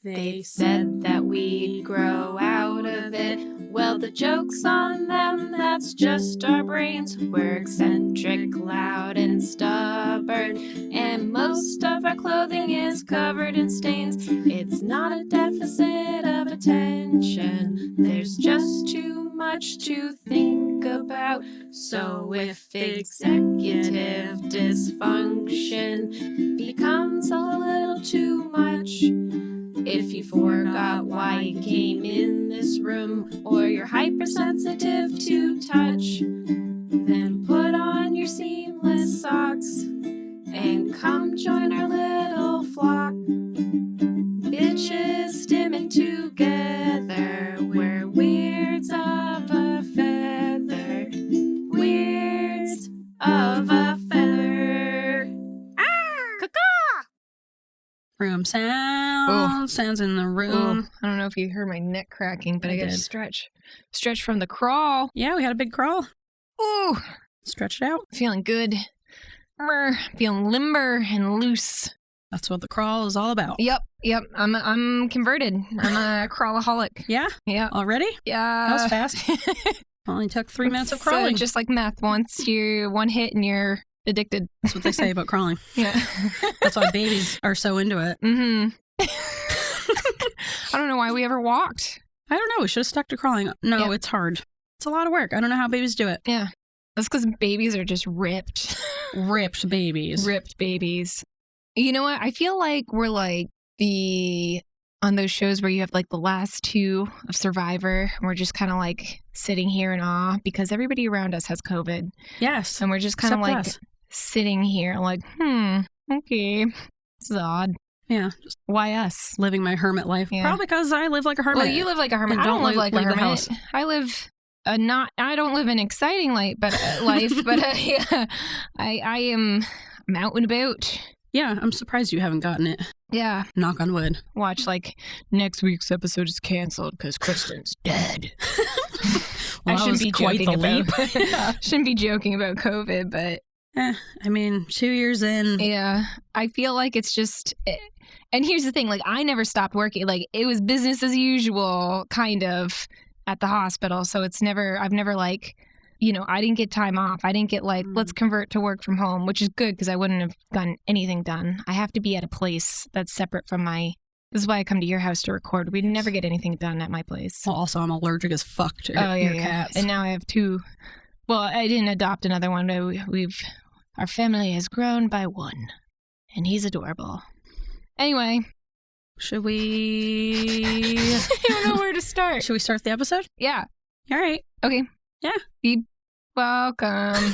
They said that we'd grow out of it. Well, the joke's on them, that's just our brains. We're eccentric, loud, and stubborn, and most of our clothing is covered in stains. It's not a deficit of attention, there's just too much to think about. So if executive dysfunction becomes a little too much, if you forgot why you came in this room, or you're hypersensitive to touch, then put on your seamless socks and come join our little flock. Bitches stimming together, we're weirds of a feather. Weirds of a feather. Room sound. Sounds in the room. I don't know if you heard my neck cracking, but I got to stretch. Stretch from the crawl. Yeah, we had a big crawl. Ooh. Stretch it out. Feeling good. Feeling limber and loose. That's what the crawl is all about. Yep. I'm converted. I'm a crawlaholic. Yeah? Yeah. Already? Yeah. That was fast. Only took 3 minutes of crawling. Just like meth. Once you're one hit and you're addicted. That's what they say about crawling. Yeah. That's why babies are so into it. Mm-hmm. I don't know why we ever walked. I don't know. We should have stuck to crawling. No, It's hard. It's a lot of work. I don't know how babies do it. Yeah. That's because babies are just ripped. Ripped babies. Ripped babies. You know what? I feel like we're like on those shows where you have like the last two of Survivor, and we're just kind of like sitting here in awe because everybody around us has COVID. Yes. And we're just kind of like us. Sitting here like, okay, this is odd. Yeah. Just why us? Living my hermit life. Yeah. Probably because I live like a hermit. Well, you live like a hermit. And I don't live like a hermit. house. I live I don't live an exciting life, but I am out and about. Yeah, I'm surprised you haven't gotten it. Yeah. Knock on wood. Watch, like, next week's episode is canceled because Kristen's dead. Well, I shouldn't be joking about shouldn't be joking about COVID, but I mean, 2 years in. Yeah. I feel like it's just, and here's the thing, like, I never stopped working. Like, it was business as usual, kind of, at the hospital. So I've never like, I didn't get time off. I didn't get like, let's convert to work from home, which is good because I wouldn't have gotten anything done. I have to be at a place that's separate from this is why I come to your house to record. We never get anything done at my place. Well, also, I'm allergic as fuck to your cats. And now I have two. Well, I didn't adopt another one, but our family has grown by one, and he's adorable. Anyway. Should we... I don't know where to start. Should we start the episode? Yeah. All right. Okay. Yeah. Be welcome.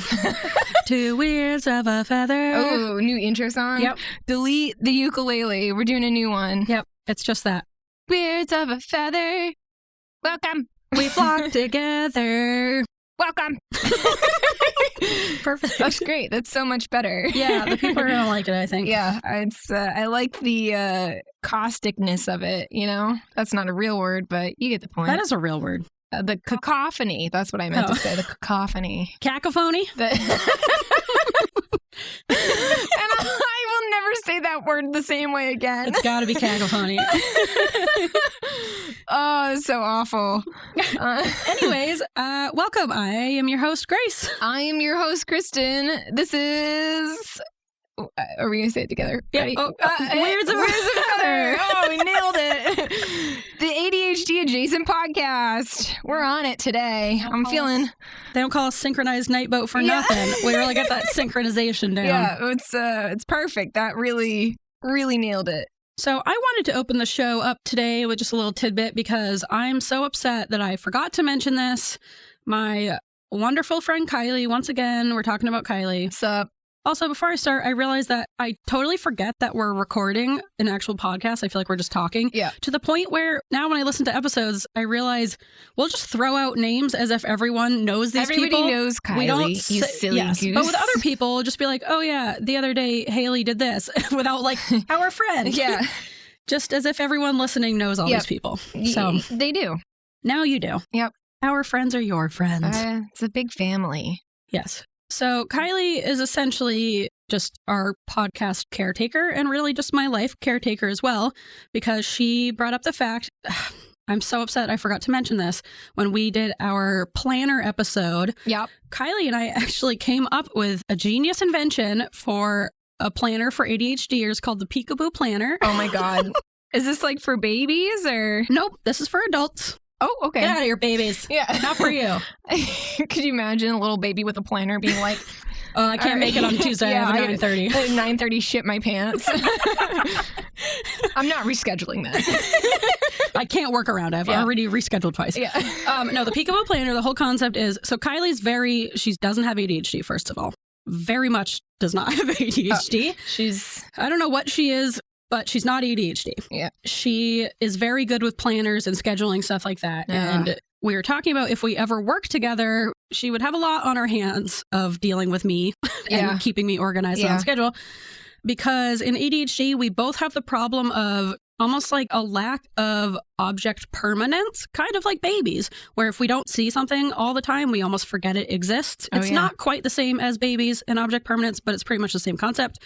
To Weirds of a Feather. Oh, new intro song? Yep. Delete the ukulele. We're doing a new one. Yep. It's just that. Weirds of a Feather. Welcome. We flock together. Welcome. Perfect. That's great. That's so much better. Yeah, the people are going to like it, I think. Yeah, it's. I like the causticness of it, That's not a real word, but you get the point. That is a real word. The cacophony. That's what I meant to say. The cacophony. Cacophony? And I will never say that word the same way again. It's got to be cacophony. Oh, it's so awful. Anyways, welcome. I am your host, Grace. I am your host, Kristen. This is... Are we going to say it together? Yeah. Ready? Weirds of a Feather. Oh, we nailed it. The ADHD-Adjacent podcast. We're on it today. I'm feeling... They don't call us Synchronized Night Boat for nothing. We really got that synchronization down. Yeah, it's perfect. That really, really nailed it. So I wanted to open the show up today with just a little tidbit because I'm so upset that I forgot to mention this. My wonderful friend Kylie, once again, we're talking about Kylie. What's up? Also, before I start, I realized that I totally forget that we're recording an actual podcast. I feel like we're just talking. Yeah. To the point where now when I listen to episodes, I realize we'll just throw out names as if everyone knows these people. Everybody knows Kylie, we don't you silly goose. But with other people, just be like, oh yeah, the other day Haley did this without like our friend. Yeah. Just as if everyone listening knows all these people. So they do. Now you do. Yep. Our friends are your friends. It's a big family. Yes. So Kylie is essentially just our podcast caretaker and really just my life caretaker as well, because she brought up the fact, I'm so upset I forgot to mention this, when we did our planner episode, Yep. Kylie and I actually came up with a genius invention for a planner for ADHDers called the Peekaboo Planner. Oh my God. Is this like for babies or? Nope, this is for adults. Oh, okay. Get out of here, babies. Yeah. Not for you. Could you imagine a little baby with a planner being like, I can't make it on Tuesday. Yeah, I have a 9:30. 9:30 shit my pants. I'm not rescheduling that. I can't work around it. I've already rescheduled twice. Yeah. No, the Peekaboo Planner, the whole concept is, so Kylie's she doesn't have ADHD, first of all. Very much does not have ADHD. I don't know what she is, but she's not ADHD. Yeah. She is very good with planners and scheduling, stuff like that. Yeah. And we were talking about if we ever work together, she would have a lot on her hands of dealing with me and keeping me organized and on schedule. Because in ADHD, we both have the problem of almost like a lack of object permanence, kind of like babies, where if we don't see something all the time, we almost forget it exists. It's not quite the same as babies and object permanence, but it's pretty much the same concept.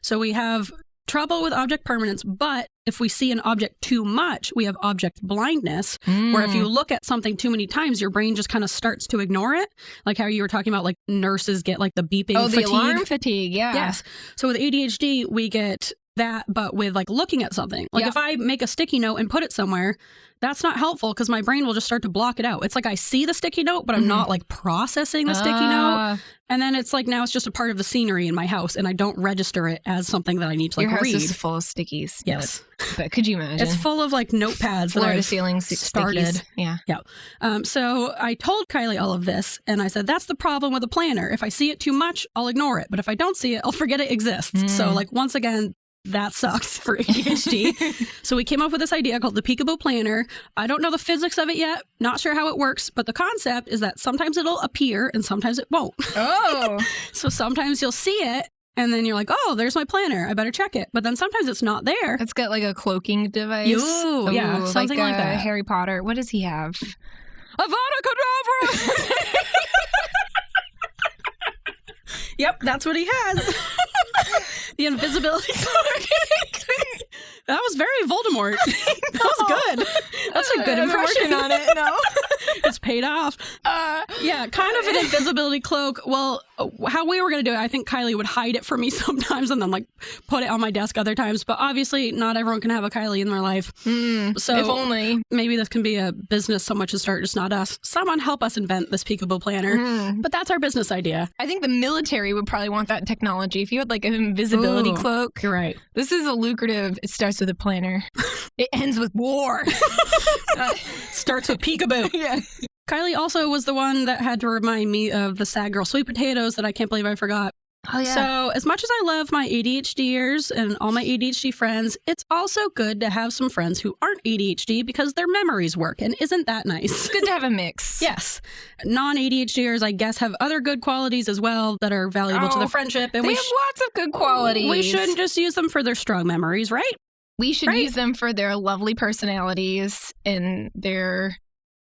So we have trouble with object permanence, but if we see an object too much, we have object blindness, where if you look at something too many times, your brain just kind of starts to ignore it. Like how you were talking about, like nurses get like the beeping fatigue. The alarm fatigue, yeah. Yes. So with ADHD, we get that, but with like looking at something. Like if I make a sticky note and put it somewhere, that's not helpful because my brain will just start to block it out. It's like I see the sticky note, but I'm not like processing the sticky note. And then it's like now it's just a part of the scenery in my house and I don't register it as something that I need to like read. Your house is full of stickies. Yes. But could you imagine? It's full of like notepads floor that to I've ceiling started. Stickies. Yeah. Yeah. So I told Kylie all of this and I said, that's the problem with a planner. If I see it too much, I'll ignore it. But if I don't see it, I'll forget it exists. So like once again, that sucks for ADHD. So we came up with this idea called the Peekaboo Planner. I don't know the physics of it yet. Not sure how it works, but the concept is that sometimes it'll appear and sometimes it won't. Oh. So sometimes you'll see it and then you're like, oh, there's my planner. I better check it. But then sometimes it's not there. It's got like a cloaking device. Ooh, yeah, something like that. Harry Potter. What does he have? Avada Kedavra! Yep, that's what he has. The invisibility cloak. That was very Voldemort. That was good. That's a good impression. I'm working on it. No. It's paid off. Yeah, kind of an invisibility cloak. Well, how we were going to do it, I think Kylie would hide it from me sometimes and then like put it on my desk other times. But obviously not everyone can have a Kylie in their life. So if only. Maybe this can be a business someone should start, just not us. Someone help us invent this Peekaboo Planner. But that's our business idea. I think the military would probably want that technology. If you had like an invisibility cloak. You're right. This is a lucrative, it starts with a planner. It ends with war. Starts with Peekaboo. Yeah. Kylie also was the one that had to remind me of the Sad Girl Sweet Potatoes that I can't believe I forgot. Oh, yeah. So as much as I love my ADHDers and all my ADHD friends, it's also good to have some friends who aren't ADHD because their memories work. And isn't that nice? It's good to have a mix. Yes. Non-ADHDers, I guess, have other good qualities as well that are valuable to the friendship. And they have lots of good qualities. We shouldn't just use them for their strong memories, right? We should use them for their lovely personalities and their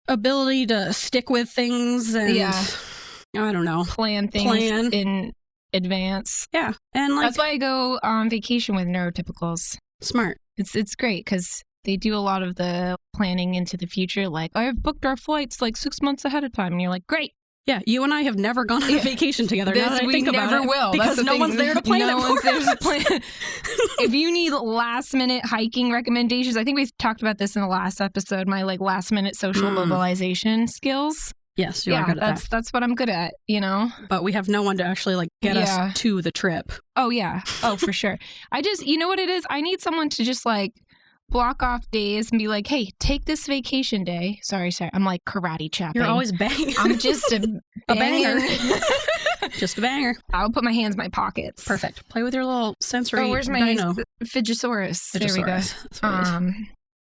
ability to stick with things and I don't know, plan things in advance. Yeah, and like that's why I go on vacation with neurotypicals. Smart. It's great because they do a lot of the planning into the future. Like I've booked our flights like 6 months ahead of time, and you're like, great. Yeah, you and I have never gone on a vacation together. Now that I think about it, will because no one's there to plan it for us. If you need last minute hiking recommendations, I think we've talked about this in the last episode. My like last minute social mobilization skills. Yes, you are good at that. That's what I'm good at, you know. But we have no one to actually like get us to the trip. Oh yeah, for sure. I just, you know what it is? I need someone to just like block off days and be like, hey, take this vacation day. Sorry. I'm like karate chopping. You're always banging. I'm just a banger. Just a banger. I'll put my hands in my pockets. Perfect. Play with your little sensory. Oh, where's my Fidgosaurus? There we go.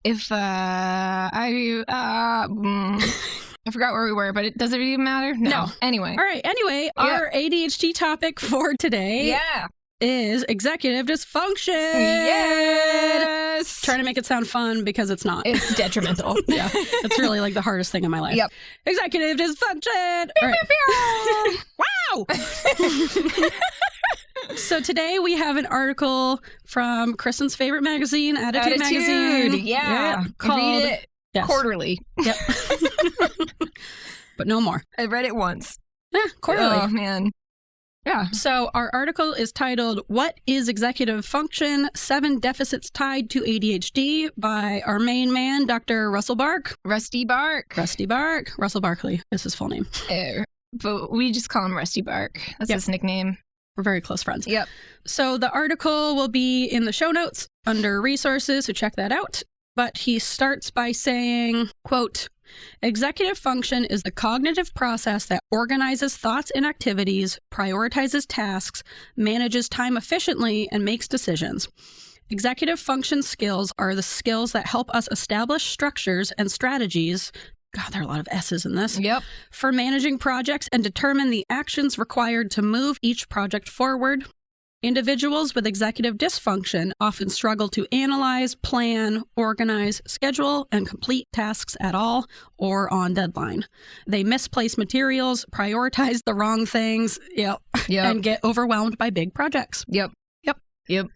If I forgot where we were, but does it even matter? No. Anyway. All right. Anyway, our ADHD topic for today is executive dysfunction. Yes. Trying to make it sound fun because it's not. It's detrimental. Yeah. It's really like the hardest thing in my life. Yep. Executive dysfunction. All right. Wow. So today we have an article from Kristen's favorite magazine, Attitude Magazine. Yeah. Called, read it quarterly. Yep. But no more. I read it once. Yeah, quarterly. Oh, man. Yeah. So our article is titled, What is Executive Function? 7 Deficits Tied to ADHD by our main man, Dr. Russell Bark. Rusty Bark. Russell Barkley is his full name. But we just call him Rusty Bark. That's his nickname. We're very close friends. Yep. So the article will be in the show notes under resources, so check that out. But he starts by saying, quote, executive function is the cognitive process that organizes thoughts and activities, prioritizes tasks, manages time efficiently, and makes decisions. Executive function skills are the skills that help us establish structures and strategies. God, there are a lot of S's in this. Yep. For managing projects and determine the actions required to move each project forward. Individuals with executive dysfunction often struggle to analyze, plan, organize, schedule, and complete tasks at all or on deadline. They misplace materials, prioritize the wrong things, and get overwhelmed by big projects. Yep.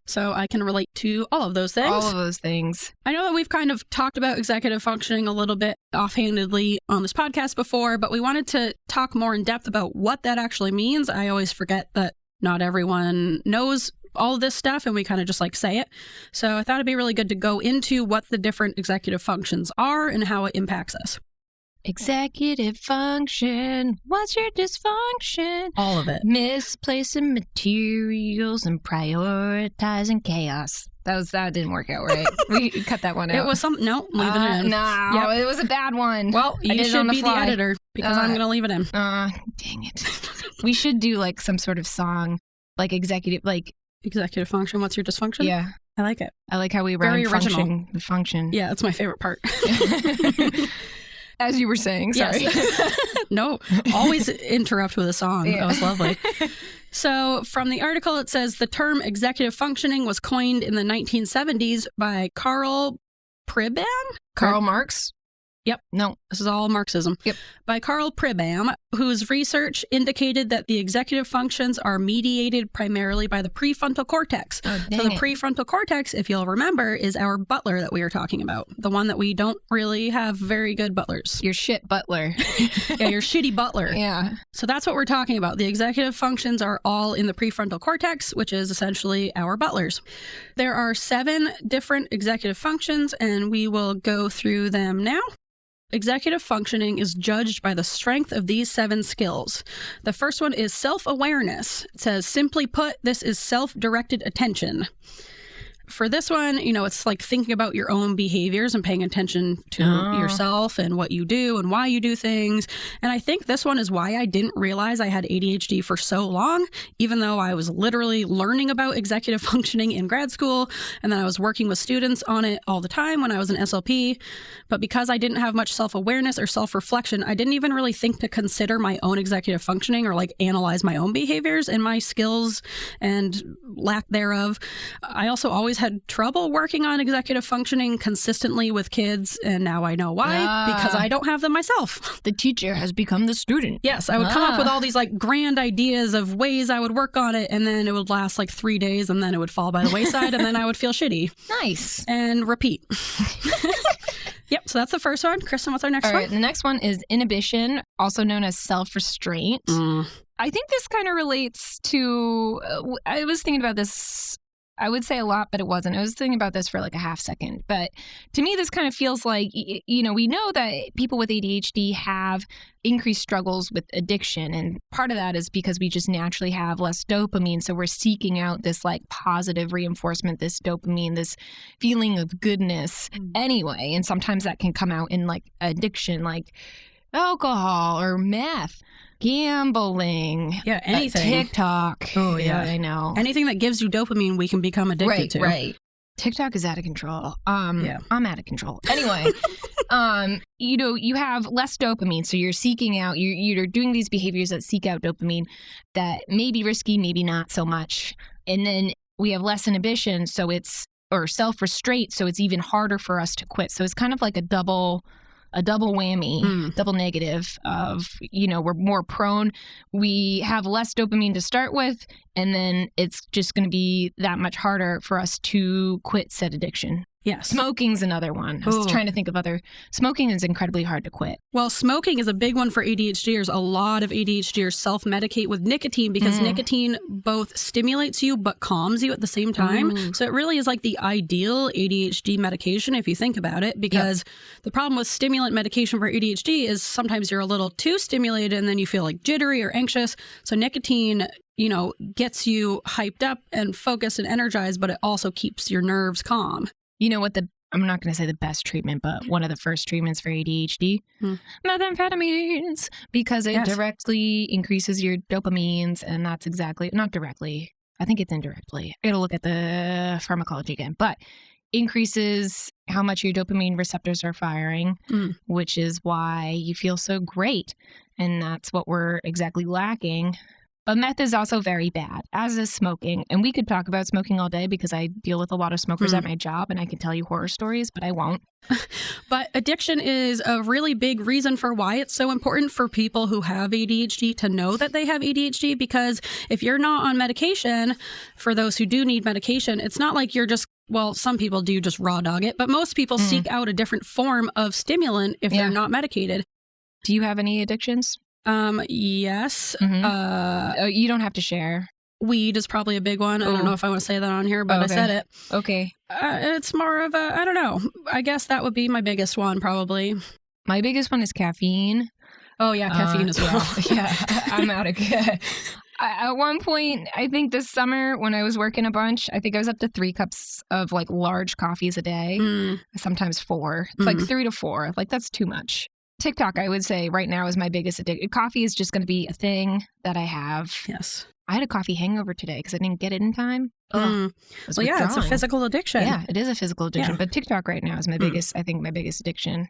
So I can relate to all of those things. All of those things. I know that we've kind of talked about executive functioning a little bit offhandedly on this podcast before, but we wanted to talk more in depth about what that actually means. I always forget that not everyone knows all of this stuff, and we kind of just like say it. So I thought it'd be really good to go into what the different executive functions are and how it impacts us. Executive function. What's your dysfunction? All of it. Misplacing materials and prioritizing chaos. That didn't work out right. We cut that one out. It was something. No, leaving it in. No, It was a bad one. Well, you should be the editor because I'm going to leave it in. Dang it. We should do like some sort of song, like executive function. What's your dysfunction? Yeah. I like it. I like how we run function. Yeah, that's my favorite part. As you were saying, sorry. Yes. No, always interrupt with a song. Yeah. That was lovely. So from the article, it says the term executive functioning was coined in the 1970s by Karl Pribram? Karl Marx? Yep. No. This is all Marxism. Yep. By Karl Pribram, whose research indicated that the executive functions are mediated primarily by the prefrontal cortex. Oh, so the prefrontal cortex, if you'll remember, is our butler that we were talking about. The one that we don't really have very good butlers. Your shit butler. Yeah, your shitty butler. Yeah. So that's what we're talking about. The executive functions are all in the prefrontal cortex, which is essentially our butlers. There are 7 different executive functions, and we will go through them now. Executive functioning is judged by the strength of these 7 skills. The first one is self-awareness. It says, simply put, this is self-directed attention. For this one, it's like thinking about your own behaviors and paying attention to yourself and what you do and why you do things. And I think this one is why I didn't realize I had ADHD for so long, even though I was literally learning about executive functioning in grad school. And then I was working with students on it all the time when I was an SLP. But because I didn't have much self-awareness or self-reflection, I didn't even really think to consider my own executive functioning or like analyze my own behaviors and my skills and lack thereof. I also always had trouble working on executive functioning consistently with kids, and now I know why, because I don't have them myself. The teacher has become the student. Yes, I would come up with all these like grand ideas of ways I would work on it, and then it would last like 3 days, and then it would fall by the wayside, and then I would feel shitty. Nice. And repeat. Yep, so that's the first one. Kristen, what's our next one? All right, the next one is inhibition, also known as self-restraint. I think this kind of relates to, I was thinking about this, I would say a lot, but it wasn't. I was thinking about this for like a half second. But to me, this kind of feels like, we know that people with ADHD have increased struggles with addiction. And part of that is because we just naturally have less dopamine. So we're seeking out this like positive reinforcement, this dopamine, this feeling of goodness anyway. And sometimes that can come out in like addiction, like alcohol or meth. Gambling. Yeah, anything. TikTok. Oh, yeah. I know. Anything that gives you dopamine, we can become addicted to. Right. TikTok is out of control. Yeah. I'm out of control. Anyway, you have less dopamine, so you're seeking out, you're doing these behaviors that seek out dopamine that may be risky, maybe not so much. And then we have less inhibition, so or self-restraint, so it's even harder for us to quit. So it's kind of like a double a double whammy, double negative of, we're more prone. We have less dopamine to start with, and then it's just going to be that much harder for us to quit said addiction. Yes. Smoking's another one. I was trying to think of smoking is incredibly hard to quit. Well, smoking is a big one for ADHDers. A lot of ADHDers self-medicate with nicotine because nicotine both stimulates you but calms you at the same time. So it really is like the ideal ADHD medication if you think about it, because the problem with stimulant medication for ADHD is sometimes you're a little too stimulated and then you feel like jittery or anxious. So nicotine, gets you hyped up and focused and energized, but it also keeps your nerves calm. You know what I'm not going to say the best treatment, but one of the first treatments for ADHD, methamphetamines, because it directly increases your dopamines, and that's not directly. I think it's indirectly. I got to look at the pharmacology again, but increases how much your dopamine receptors are firing, which is why you feel so great, and that's what we're exactly lacking. But meth is also very bad, as is smoking. And we could talk about smoking all day because I deal with a lot of smokers at my job and I can tell you horror stories, but I won't. But addiction is a really big reason for why it's so important for people who have ADHD to know that they have ADHD, because if you're not on medication, for those who do need medication, it's not like you're just, well, some people do just raw dog it, but most people seek out a different form of stimulant if they're not medicated. Do you have any addictions? Yes. You don't have to share. Weed is probably a big one. I don't know if I want to say that on here, but I said it. Okay. It's more of I don't know. I guess that would be my biggest one, probably. My biggest one is caffeine. Oh, yeah, caffeine as well. Yeah, I'm out of at one point, I think this summer when I was working a bunch, I think I was up to 3 cups of like large coffees a day, sometimes 4, like 3 to 4. Like that's too much. TikTok, I would say right now is my biggest addiction. Coffee is just going to be a thing that I have. Yes. I had a coffee hangover today because I didn't get it in time. Well, yeah, it's a physical addiction. Yeah, it is a physical addiction. But TikTok right now is my biggest, I think my biggest addiction.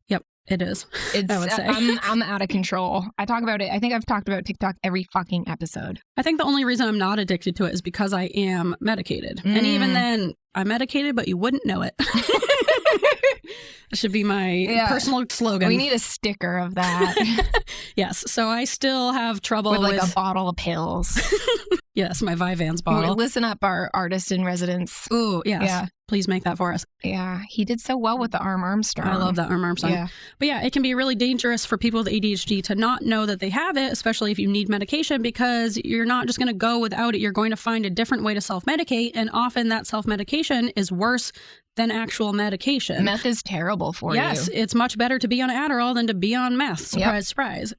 Yep, it is. I would say. I'm out of control. I talk about it. I think I've talked about TikTok every fucking episode. I think the only reason I'm not addicted to it is because I am medicated. And even then, I'm medicated, but you wouldn't know it. It should be my personal slogan. We need a sticker of that. Yes. So I still have trouble with a bottle of pills. Yes, my Vyvanse bottle. Listen up, our artist in residence. Ooh, yes. Yeah. Please make that for us. Yeah, he did so well with the Armstrong. I love that Armstrong. Yeah. But yeah, it can be really dangerous for people with ADHD to not know that they have it, especially if you need medication, because you're not just going to go without it. You're going to find a different way to self-medicate, and often that self-medication is worse than actual medication. Meth is terrible for you. Yes, it's much better to be on Adderall than to be on meth. Surprise, surprise.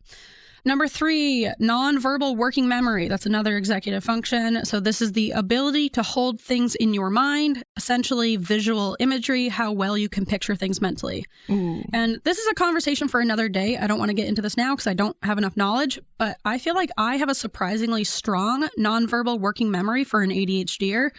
Number 3, nonverbal working memory. That's another executive function. So this is the ability to hold things in your mind, essentially visual imagery, how well you can picture things mentally. Ooh. And this is a conversation for another day. I don't want to get into this now because I don't have enough knowledge, but I feel like I have a surprisingly strong nonverbal working memory for an ADHDer,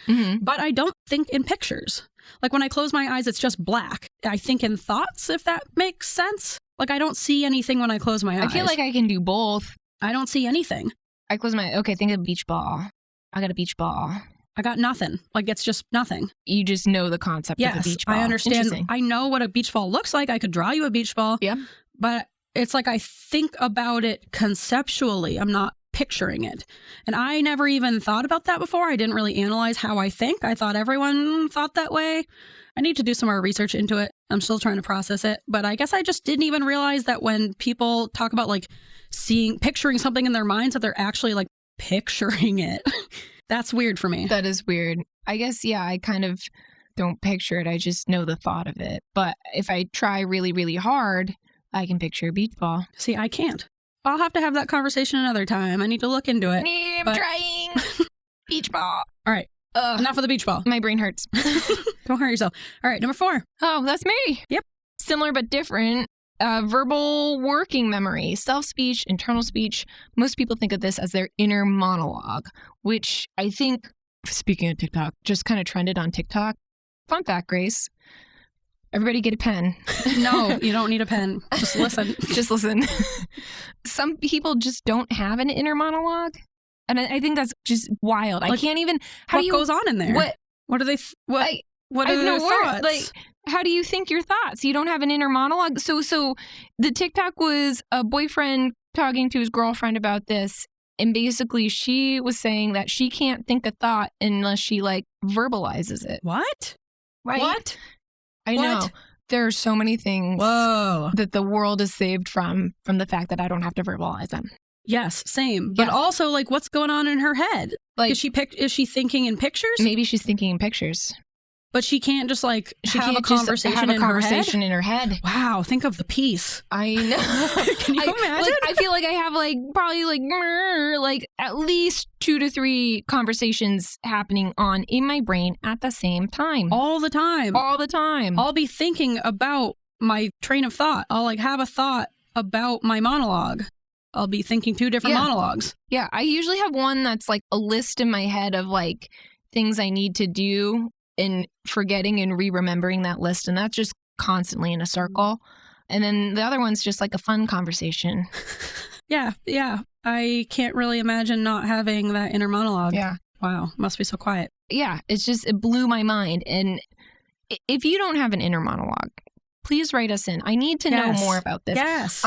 but I don't think in pictures. Like when I close my eyes, it's just black. I think in thoughts, if that makes sense. Like I don't see anything when I close my eyes. I feel like I can do both. I don't see anything. I close my, think of a beach ball. I got a beach ball. I got nothing. Like it's just nothing. You just know the concept of a beach ball. I understand. I know what a beach ball looks like. I could draw you a beach ball. Yeah. But it's like I think about it conceptually. I'm not picturing it. And I never even thought about that before. I didn't really analyze how I think. I thought everyone thought that way. I need to do some more research into it. I'm still trying to process it. But I guess I just didn't even realize that when people talk about like picturing something in their minds, that they're actually like picturing it. That's weird for me. That is weird. I guess, I kind of don't picture it. I just know the thought of it. But if I try really, really hard, I can picture a beach ball. See, I can't. I'll have to have that conversation another time. I need to look into it. I'm trying. Beach ball. All right. Enough of the beach ball. My brain hurts. Don't hurt yourself. All right, number 4. Oh, that's me. Yep. Similar but different. Verbal working memory, self-speech, internal speech. Most people think of this as their inner monologue, which I think, speaking of TikTok, just kind of trended on TikTok. Fun fact, Grace. Everybody get a pen. No, you don't need a pen. Just listen. Just listen. Some people just don't have an inner monologue. And I think that's just wild. Like, I can't even. What goes on in there? What do they? What are their thoughts? Like, how do you think your thoughts? You don't have an inner monologue. So the TikTok was a boyfriend talking to his girlfriend about this. And basically she was saying that she can't think a thought unless she like verbalizes it. What? Right? What? I know. There are so many things that the world is saved from the fact that I don't have to verbalize them. Yes, same. But also, like, what's going on in her head? Like, is she thinking in pictures? Maybe she's thinking in pictures. But she can't just like have a conversation in her head. Wow, think of the peace. I know. Can you imagine? I feel like I have probably at least 2 to 3 conversations happening on in my brain at the same time. All the time. All the time. I'll be thinking about my train of thought. I'll like have a thought about my monologue. I'll be thinking 2 different monologues. Yeah, I usually have one that's like a list in my head of like things I need to do and forgetting and re-remembering that list. And that's just constantly in a circle. And then the other one's just like a fun conversation. Yeah. I can't really imagine not having that inner monologue. Yeah. Wow. Must be so quiet. Yeah. It blew my mind. And if you don't have an inner monologue, please write us in. I need to know more about this. Yes.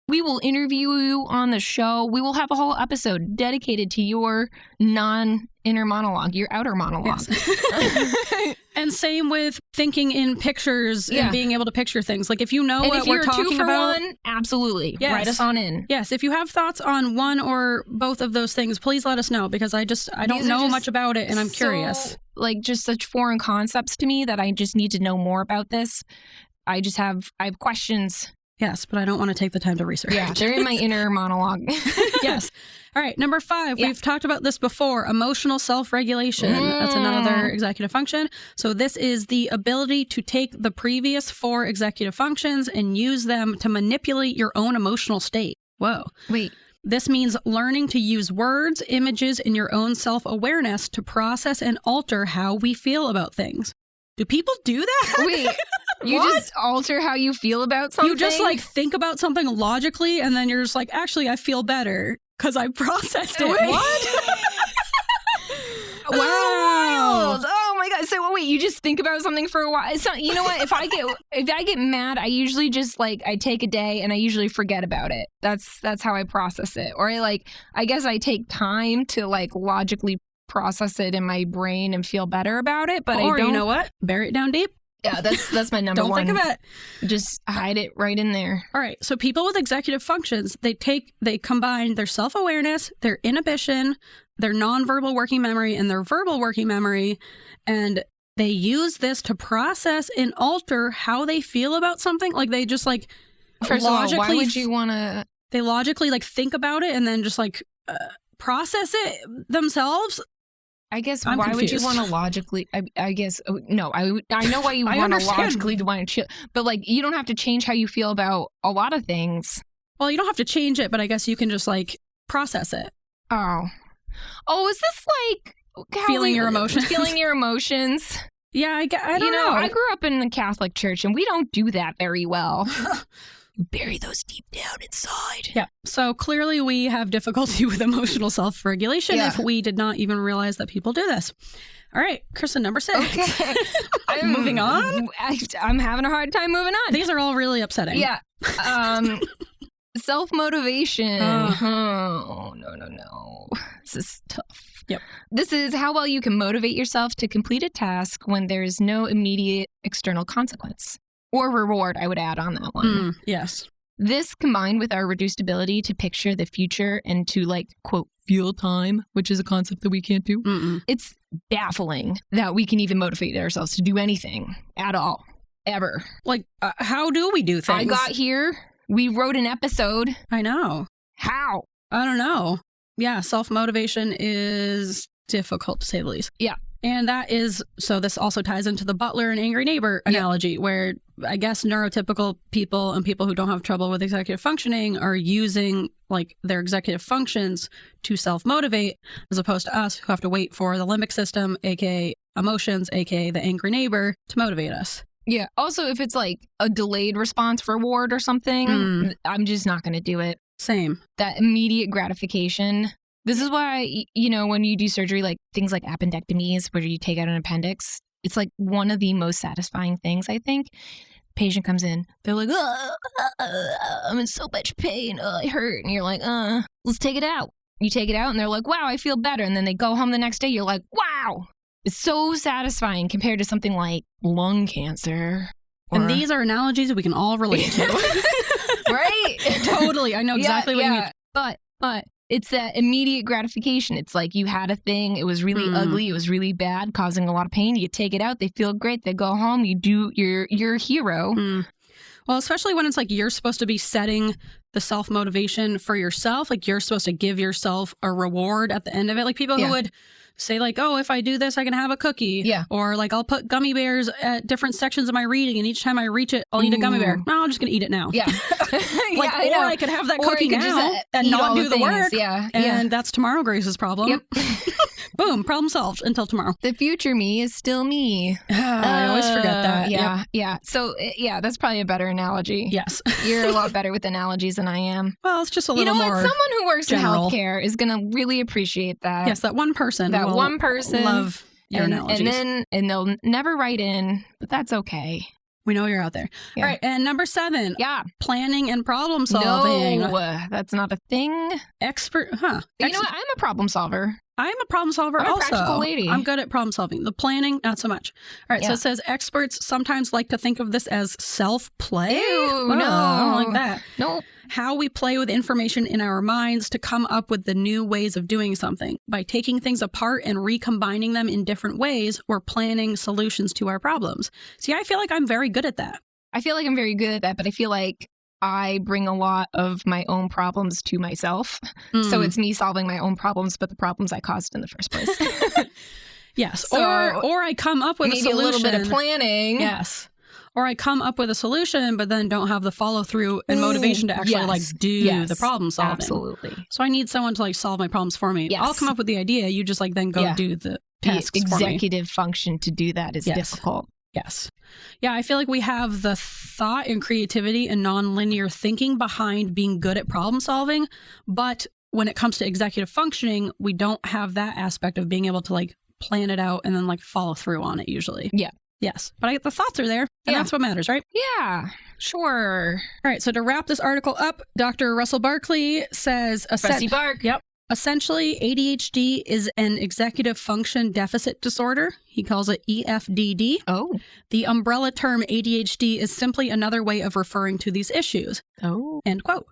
We will interview you on the show. We will have a whole episode dedicated to your non-inner monologue, your outer monologue. Yes. And same with thinking in pictures and being able to picture things. Like if you know what we're talking about. One, absolutely. Yes. Write us on in. Yes. If you have thoughts on one or both of those things, please let us know because I don't know much about it and I'm curious. Like just such foreign concepts to me that I just need to know more about this. I have questions. Yes, but I don't want to take the time to research. Yeah, they're in my inner monologue. Yes. All right, number 5. We've talked about this before, emotional self-regulation. That's another executive function. So this is the ability to take the previous 4 executive functions and use them to manipulate your own emotional state. Whoa. Wait. This means learning to use words, images, and your own self-awareness to process and alter how we feel about things. Do people do that? Wait, you just alter how you feel about something? You just like think about something logically and then you're just like, actually, I feel better because I processed it. Wait. What? Wow. Wild. Oh my God. So wait, you just think about something for a while. It's not, you know what? If I get mad, I usually just like, I take a day and I usually forget about it. That's how I process it. Or I guess I take time to like logically process it in my brain and feel better about it, but I don't. You know what? Bury it down deep. Yeah, that's my number one. Don't think of it. Just hide it right in there. All right. So people with executive functions, they combine their self-awareness, their inhibition, their nonverbal working memory, and their verbal working memory, and they use this to process and alter how they feel about something. Like they just like First logically. Of all, why would you want to? They logically like think about it and then just like process it themselves. I guess why would you want to logically? I guess no. I know why you want to logically want to chill, but like you don't have to change how you feel about a lot of things. Well, you don't have to change it, but I guess you can just like process it. Oh, is this like feeling your emotions? Feeling your emotions. Yeah, I don't know. I grew up in the Catholic Church, and we don't do that very well. Bury those deep down inside. Yeah. So clearly we have difficulty with emotional self-regulation if we did not even realize that people do this. All right, Kristen, number 6. Okay. Moving on. I'm having a hard time moving on. These are all really upsetting. Yeah. Self-motivation. Oh, no. This is tough. Yep. This is how well you can motivate yourself to complete a task when there's no immediate external consequence. Or reward, I would add on that one. Yes. This combined with our reduced ability to picture the future and to like, quote, feel time, which is a concept that we can't do. It's baffling that we can even motivate ourselves to do anything at all, ever. Like, how do we do things? I got here. We wrote an episode. I know. How? I don't know. Yeah, self-motivation is difficult to say the least. Yeah. And so this also ties into the butler and angry neighbor analogy, where I guess neurotypical people and people who don't have trouble with executive functioning are using like their executive functions to self-motivate, as opposed to us who have to wait for the limbic system, aka emotions, aka the angry neighbor, to motivate us. Yeah. Also, if it's like a delayed response reward or something, I'm just not going to do it. Same. That immediate gratification. This is why, when you do surgery, like things like appendectomies, where you take out an appendix, It's like one of the most satisfying things, I think. Patient comes in, they're like, I'm in so much pain, I hurt. And you're like, let's take it out. You take it out and they're like, wow, I feel better. And then they go home the next day, you're like, wow. It's so satisfying compared to something like lung cancer. And these are analogies that we can all relate to. Right? Totally. I know exactly what you mean. But it's that immediate gratification. It's like you had a thing. It was really ugly. It was really bad, causing a lot of pain. You take it out. They feel great. They go home. You do. You're a hero. Well, especially when it's like you're supposed to be setting the self-motivation for yourself. Like you're supposed to give yourself a reward at the end of it. Like people who would say like, oh, if I do this, I can have a cookie. Yeah. Or like I'll put gummy bears at different sections of my reading and each time I reach it, I'll eat a gummy bear. No, I'm just going to eat it now. Yeah. Like, or I could have that cookie now and not do the work. Yeah. And that's tomorrow Grace's problem. Yep. Boom, problem solved until tomorrow. The future me is still me. I always forget that. Yeah. Yep. Yeah. So, that's probably a better analogy. Yes. You're a lot better with analogies than I am. Well, it's just a little more someone who works general. in healthcare is going to really appreciate that. Yes, that one person. That one person. Love your analogies. And they'll never write in, but that's okay. We know you're out there. Yeah. All right. And number 7. Yeah. Planning and problem solving. No, that's not a thing. Expert. You know what? I'm a problem solver. I'm a problem solver I'm a also. practical lady. I'm good at problem solving. The planning, not so much. All right. So it says experts sometimes like to think of this as self-play. Ew, no. I don't like that. Nope. How we play with information in our minds to come up with the new ways of doing something. By taking things apart and recombining them in different ways, we're planning solutions to our problems. See, I feel like I'm very good at that. I feel like I'm very good at that, but I feel like I bring a lot of my own problems to myself. So it's me solving my own problems, but the problems I caused in the first place. Yes. So or I come up with a solution. Maybe a little bit of planning. Yes. Or I come up with a solution, but then don't have the follow through and motivation to actually do the problem solving. Absolutely. So I need someone to like solve my problems for me. Yes. I'll come up with the idea. You just like then go do the tasks The for me. executive function to do that is difficult. Yes. Yeah, I feel like we have the thought and creativity and nonlinear thinking behind being good at problem solving. But when it comes to executive functioning, we don't have that aspect of being able to like plan it out and then like follow through on it usually. Yeah. Yes. But the thoughts are there. And that's what matters, right? Yeah, sure. All right. So to wrap this article up, Dr. Russell Barkley says... Bark. Yep. Essentially, ADHD is an executive function deficit disorder. He calls it EFDD. Oh. The umbrella term ADHD is simply another way of referring to these issues. Oh. End quote.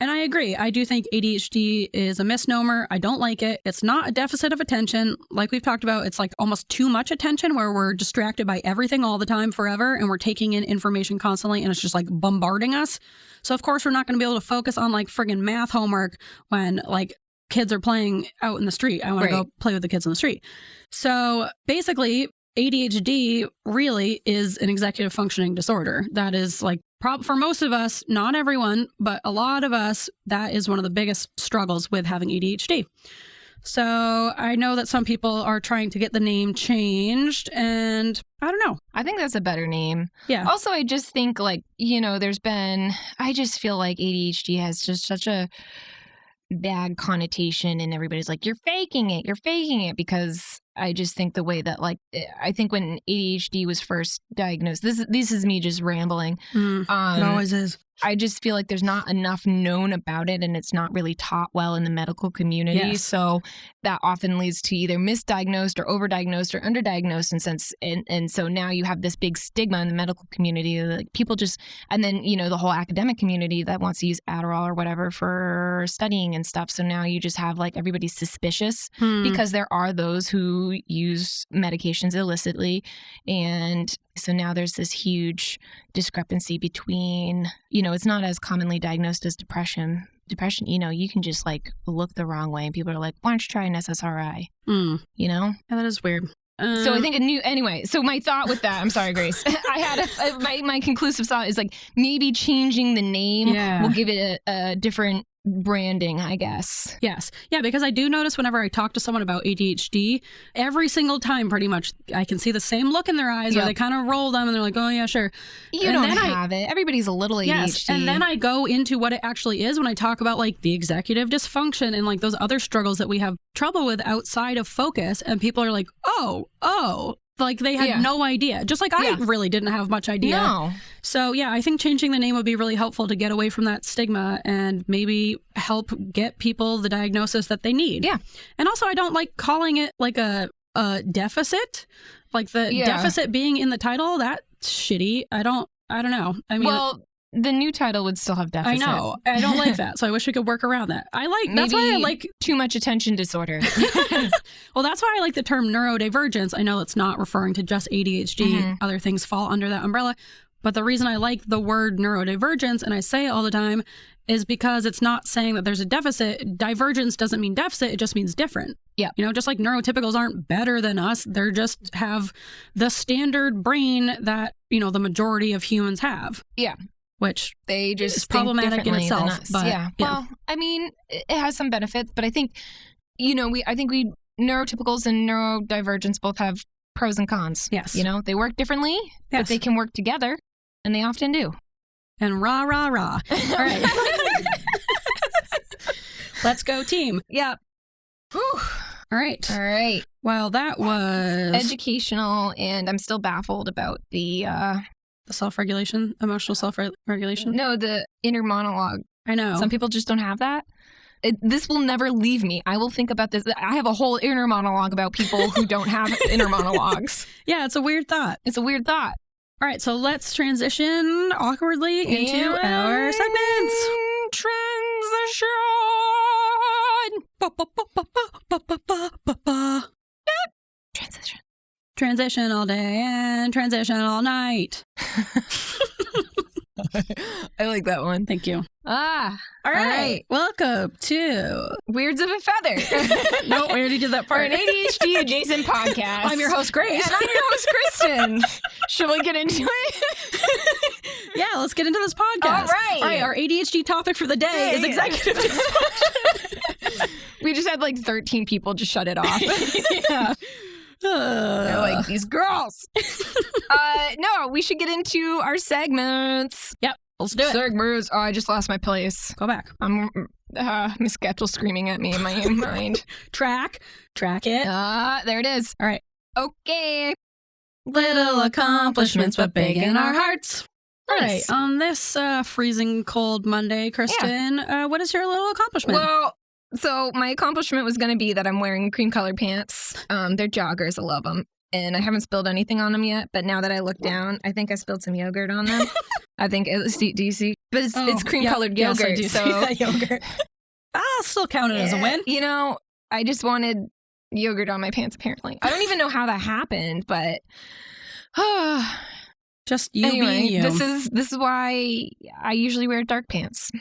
And I agree. I do think ADHD is a misnomer. I don't like it. It's not a deficit of attention. Like we've talked about, it's like almost too much attention where we're distracted by everything all the time forever and we're taking in information constantly and it's just like bombarding us. So of course, we're not going to be able to focus on like friggin' math homework when like kids are playing out in the street. I want to go play with the kids in the street. So basically, ADHD really is an executive functioning disorder. That is like, for most of us, not everyone, but a lot of us, that is one of the biggest struggles with having ADHD. So I know that some people are trying to get the name changed, and I don't know. I think that's a better name. Yeah. Also, I just think like, I just feel like ADHD has just such a bad connotation and everybody's like, you're faking it, because I just think the way that I think when ADHD was first diagnosed, this is me just rambling. It always is. I just feel like there's not enough known about it and it's not really taught well in the medical community. Yes. So that often leads to either misdiagnosed or overdiagnosed or underdiagnosed. And so now you have this big stigma in the medical community, like people just, and then, the whole academic community that wants to use Adderall or whatever for studying and stuff. So now you just have like everybody's suspicious because there are those who use medications illicitly. And so now there's this huge discrepancy between, it's not as commonly diagnosed as depression. Depression, you can just like look the wrong way and people are like, why don't you try an SSRI? Yeah, that is weird. So I think so my thought with that, I'm sorry, Grace, I had my conclusive thought is like maybe changing the name will give it a different branding, I guess. Yes. Yeah, because I do notice whenever I talk to someone about ADHD, every single time pretty much I can see the same look in their eyes where they kind of roll them and they're like, oh yeah, sure. You don't have it. Everybody's a little ADHD. Yes. And then I go into what it actually is when I talk about like the executive dysfunction and like those other struggles that we have trouble with outside of focus. And people are like, oh, Like they had no idea. Just like I really didn't have much idea. No. So yeah, I think changing the name would be really helpful to get away from that stigma and maybe help get people the diagnosis that they need. Yeah. And also I don't like calling it like a deficit. Like the deficit being in the title, that's shitty. I don't know. I mean, well, the new title would still have deficit. I know. I don't like that. So I wish we could work around that. That's why I like too much attention disorder. Well, that's why I like the term neurodivergence. I know it's not referring to just ADHD. Other things fall under that umbrella. But the reason I like the word neurodivergence, and I say it all the time, is because it's not saying that there's a deficit. Divergence doesn't mean deficit. It just means different. Yeah. You know, just like neurotypicals aren't better than us. They're just have the standard brain that, you know, the majority of humans have. Yeah. Which they just is problematic in itself. But yeah. Well, I mean, it has some benefits, but I think, you know, neurotypicals and neurodivergence both have pros and cons. Yes. You know, they work differently, but they can work together, and they often do. And rah, rah, rah. All right. Let's go, team. Yeah. Whew. All right. All right. Well, that was educational, and I'm still baffled about the self-regulation, emotional self-regulation. No, the inner monologue. I know. Some people just don't have that. This will never leave me. I will think about this. I have a whole inner monologue about people who don't have inner monologues. Yeah, it's a weird thought. It's a weird thought. All right, so let's transition awkwardly into our segments. Transition. Transition all day and transition all night. I like that one. Thank you. All right. Welcome to Weirds of a Feather. No, we already did that part. An ADHD-adjacent podcast. I'm your host, Grace. And I'm your host, Kristen. Shall we get into it? Yeah, let's get into this podcast. All right. Our ADHD topic for the day is executive dysfunction. We just had like 13 people just shut it off. Yeah. They're like, these girls. No, we should get into our segments. Yep, let's do it. Segments. Oh, I just lost my place. Go back. Miss Getchell screaming at me in my mind. Track it. There it is. All right. Okay. Little accomplishments, but big in our hearts. Nice. All right. On this freezing cold Monday, Kristen, what is your little accomplishment? Well, so my accomplishment was going to be that I'm wearing cream-colored pants. They're joggers. I love them. And I haven't spilled anything on them yet. But now that I look down, I think I spilled some yogurt on them. I think, do you see? But it's cream-colored yogurt. Yes, I do see that yogurt. I'll still count it as a win. You know, I just wanted yogurt on my pants, apparently. I don't even know how that happened, but... Just you anyway, being you. This is why I usually wear dark pants.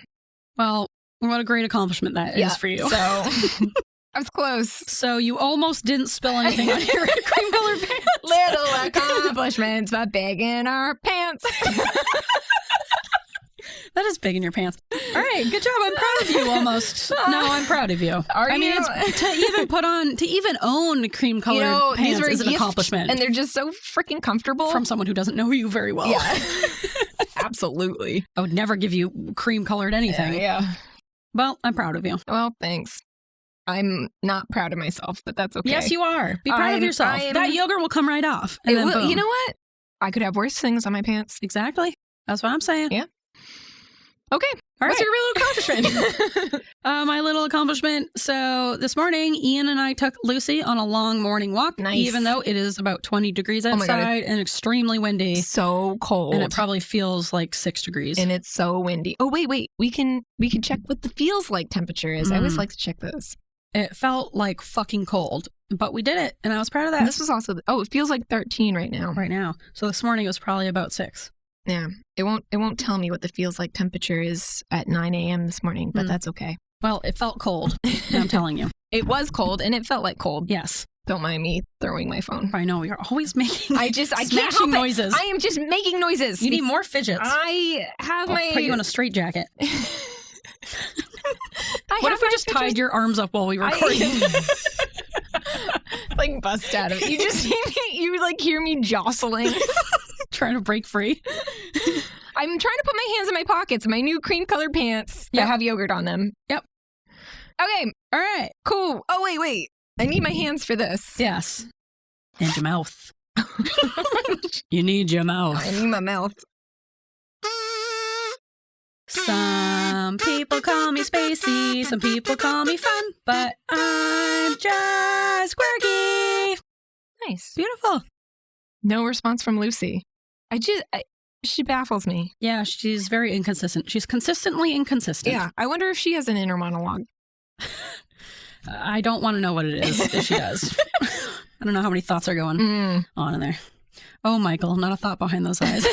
Well, what a great accomplishment that is for you. So I was close. So you almost didn't spill anything on your cream-colored pants. Little accomplishments, but big in our pants. That is big in your pants. All right, good job. I'm proud of you almost. No, I'm proud of you. Are you? It's to even own cream-colored pants is an accomplishment. And they're just so freaking comfortable. From someone who doesn't know you very well. Yeah. Absolutely. I would never give you cream-colored anything. Yeah. Well, I'm proud of you. Well, thanks. I'm not proud of myself, but that's okay. Yes, you are. Be proud of yourself. That yogurt will come right off. And then boom. You know what? I could have worse things on my pants. Exactly. That's what I'm saying. Yeah. Okay. What's your little accomplishment? My little accomplishment. So this morning, Ian and I took Lucy on a long morning walk. Nice. Even though it is about 20 degrees outside and extremely windy. So cold. And it probably feels like 6 degrees. And it's so windy. Oh, wait. We can check what the feels like temperature is. I always like to check those. It felt like fucking cold, but we did it. And I was proud of that. And this was also, it feels like 13 right now. Right now. So this morning it was probably about 6. Yeah. It won't tell me what the feels like temperature is at 9 a.m. this morning, but that's okay. Well, it felt cold. I'm telling you. It was cold and it felt like cold. Yes. Don't mind me throwing my phone. I know. You're always making I can't help noises. I am just making noises. You need more fidgets. I have I'll put you in a straitjacket. What if we just tied your arms up while we recorded? Like bust out of it. You just hear me jostling. Trying to break free. I'm trying to put my hands in my pockets. My new cream-colored pants that have yogurt on them. Yep. Okay. All right. Cool. Oh, wait. I need my hands for this. Yes. And your mouth. You need your mouth. I need my mouth. Some people call me spacey, some people call me fun, but I'm just quirky. Nice. Beautiful. No response from Lucy. She baffles me. Yeah, she's very inconsistent. She's consistently inconsistent. Yeah, I wonder if she has an inner monologue. I don't want to know what it is if she does. I don't know how many thoughts are going on in there. Oh, Michael, not a thought behind those eyes.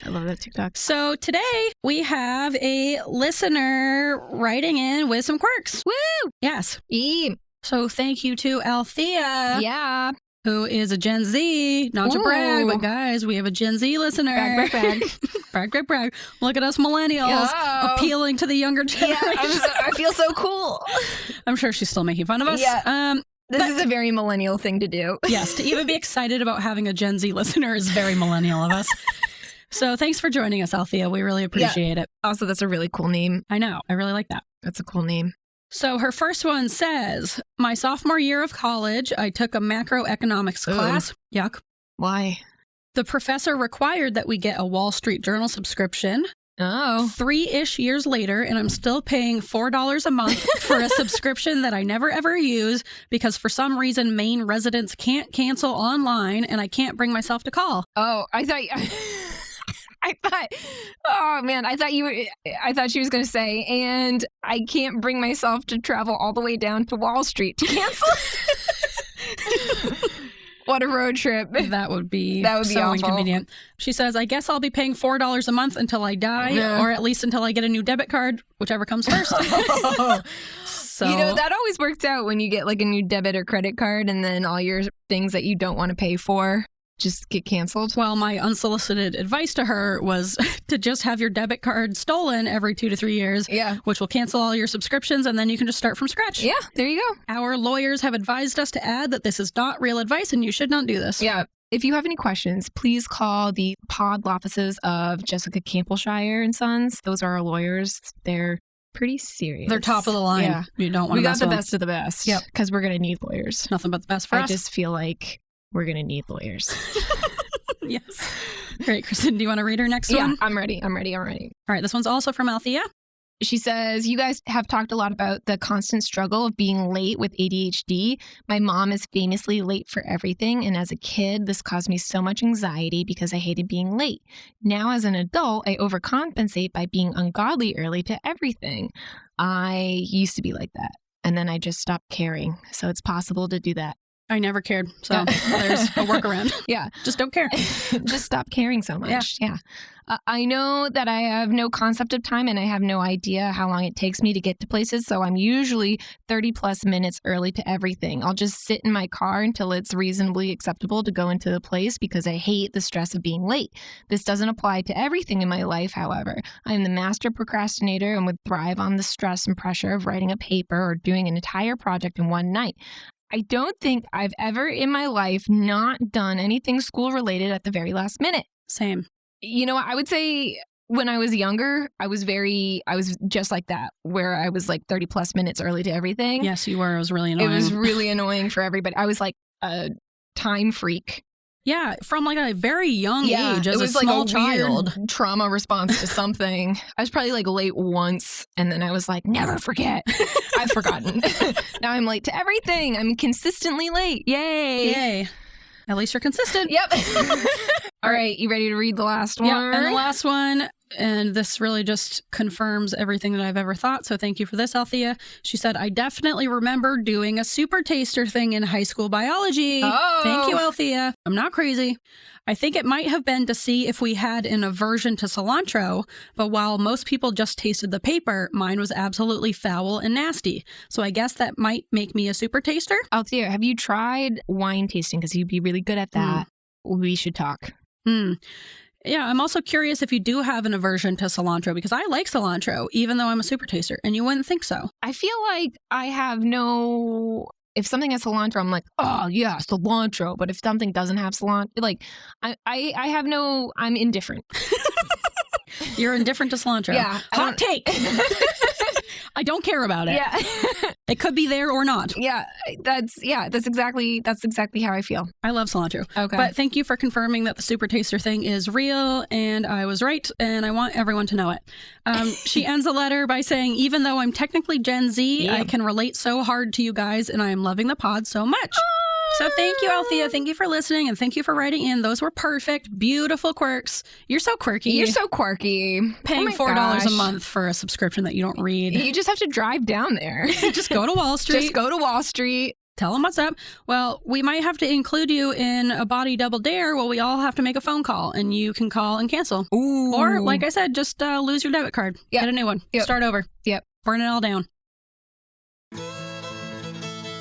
I love that TikTok. So today we have a listener writing in with some quirks. Woo! Yes. Eee. So thank you to Althea. Yeah. Who is a Gen Z. Not to brag, but guys, we have a Gen Z listener. Brag, brag, brag. Brag, brag, brag. Look at us millennials appealing to the younger generation. Yeah, I feel so cool. I'm sure she's still making fun of us. Yeah. This is a very millennial thing to do. Yes, to even be excited about having a Gen Z listener is very millennial of us. So thanks for joining us, Althea. We really appreciate it. Also, that's a really cool name. I know. I really like that. That's a cool name. So her first one says, my sophomore year of college, I took a macroeconomics class. Yuck. Why? The professor required that we get a Wall Street Journal subscription. Oh. 3-ish years later, and I'm still paying $4 a month for a subscription that I never ever use because for some reason Maine residents can't cancel online and I can't bring myself to call. Oh, I thought oh man, I thought she was going to say, and I can't bring myself to travel all the way down to Wall Street to cancel. What a road trip. That would be so awful. Inconvenient. She says, I guess I'll be paying $4 a month until I die, or at least until I get a new debit card, whichever comes first. So, that always works out when you get like a new debit or credit card and then all your things that you don't want to pay for just get canceled. Well, my unsolicited advice to her was to just have your debit card stolen every 2 to 3 years, which will cancel all your subscriptions, and then you can just start from scratch. Yeah, there you go. Our lawyers have advised us to add that this is not real advice, and you should not do this. Yeah. If you have any questions, please call the PodLoffices of Jessica Campleshire and Sons. Those are our lawyers. They're pretty serious. They're top of the line. Yeah. You don't want to mess We got the with them. best of the best. Yep. Because we're going to need lawyers. Nothing but the best for us. I just feel like we're going to need lawyers. Yes. Great. Kristen, do you want to read her next one? Yeah, I'm ready. All right. This one's also from Althea. She says, you guys have talked a lot about the constant struggle of being late with ADHD. My mom is famously late for everything. And as a kid, this caused me so much anxiety because I hated being late. Now, as an adult, I overcompensate by being ungodly early to everything. I used to be like that. And then I just stopped caring. So it's possible to do that. I never cared. So there's a workaround. Yeah. Just don't care. Just stop caring so much. Yeah. I know that I have no concept of time and I have no idea how long it takes me to get to places. So I'm usually 30 plus minutes early to everything. I'll just sit in my car until it's reasonably acceptable to go into the place because I hate the stress of being late. This doesn't apply to everything in my life, however. I am the master procrastinator and would thrive on the stress and pressure of writing a paper or doing an entire project in one night. I don't think I've ever in my life not done anything school related at the very last minute. Same. You know, I would say when I was younger, I was just like that, where I was like 30 plus minutes early to everything. Yes, you were. It was really annoying. It was really annoying for everybody. I was like a time freak. Yeah, from like a very young age as it was a small like a child. Weird trauma response to something. I was probably like late once and then I was like, never forget. I've forgotten. Now I'm late to everything. I'm consistently late. Yay. Yay. At least you're consistent. Yep. All right, you ready to read the last one? Yeah, and the last one, and this really just confirms everything that I've ever thought, so thank you for this, Althea. She said, I definitely remember doing a super taster thing in high school biology. Oh. Thank you, Althea. I'm not crazy. I think it might have been to see if we had an aversion to cilantro, but while most people just tasted the paper, mine was absolutely foul and nasty. So I guess that might make me a super taster. Althea, have you tried wine tasting? Because you'd be really good at that. We should talk. Yeah, I'm also curious if you do have an aversion to cilantro, because I like cilantro, even though I'm a super taster, and you wouldn't think so. I feel like I have no... If something has cilantro, I'm like, oh, yeah, cilantro. But if something doesn't have cilantro, like, I have no... I'm indifferent. You're indifferent to cilantro. Yeah. Hot take. I don't care about it. Yeah. It could be there or not. That's exactly how I feel. I love cilantro. Okay. But thank you for confirming that the super taster thing is real, and I was right, and I want everyone to know it. She ends the letter by saying, even though I'm technically Gen Z, I can relate so hard to you guys, and I am loving the pod so much. So thank you, Althea. Thank you for listening, and thank you for writing in. Those were perfect, beautiful quirks. You're so quirky. You're so quirky. Paying $4 a month for a subscription that you don't read. You just have to drive down there. Just go to Wall Street. Just go to Wall Street. Tell them what's up. Well, we might have to include you in a body double dare where we all have to make a phone call, and you can call and cancel. Ooh. Or, like I said, just lose your debit card. Yep. Get a new one. Yep. Start over. Yep. Burn it all down.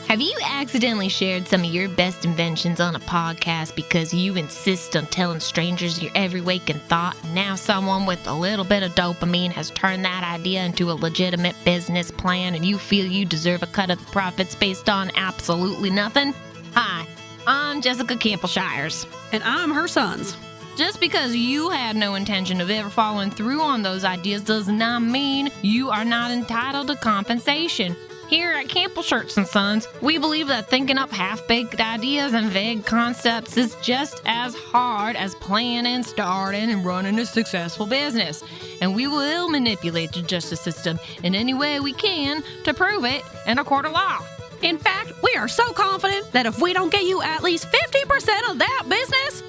Have you accidentally shared some of your best inventions on a podcast because you insist on telling strangers your every waking thought, and now someone with a little bit of dopamine has turned that idea into a legitimate business plan and you feel you deserve a cut of the profits based on absolutely nothing? Hi, I'm Jessica Campbell-Shires. And I'm her sons. Just because you had no intention of ever following through on those ideas does not mean you are not entitled to compensation. Here at Campbell Shirts & Sons, we believe that thinking up half-baked ideas and vague concepts is just as hard as planning, starting, and running a successful business. And we will manipulate the justice system in any way we can to prove it in a court of law. In fact, we are so confident that if we don't get you at least 50% of that business,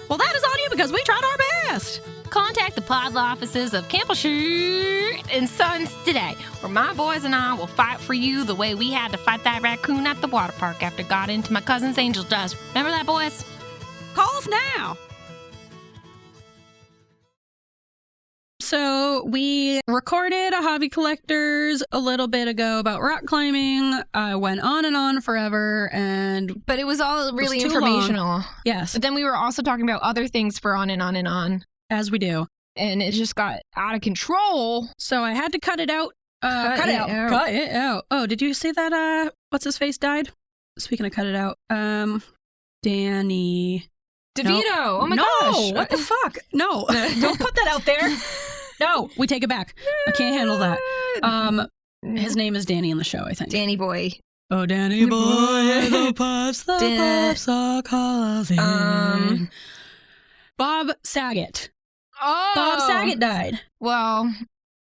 well, that is on you because we tried our best. Contact the PodLoffices of Campbell Shirts & Sons today, where my boys and I will fight for you the way we had to fight that raccoon at the water park after it got into my cousin's angel dust. Remember that, boys? Call us now. So we recorded a Hobby Collectors a little bit ago about rock climbing. I went on and on forever, but it was all really too informational. long. Yes. But then we were also talking about other things for on and on and on. As we do. And it just got out of control. So I had to cut it out. Cut it out. Oh, did you see that? What's his face died? Speaking of cut it out. Danny DeVito. Nope. Oh my gosh. No, what the fuck? No. Don't put that out there. No, we take it back. I can't handle that. His name is Danny in the show, I think. Danny boy. Oh, Danny boy, the pups are calling. Bob Saget. Oh. Bob Saget died. Well,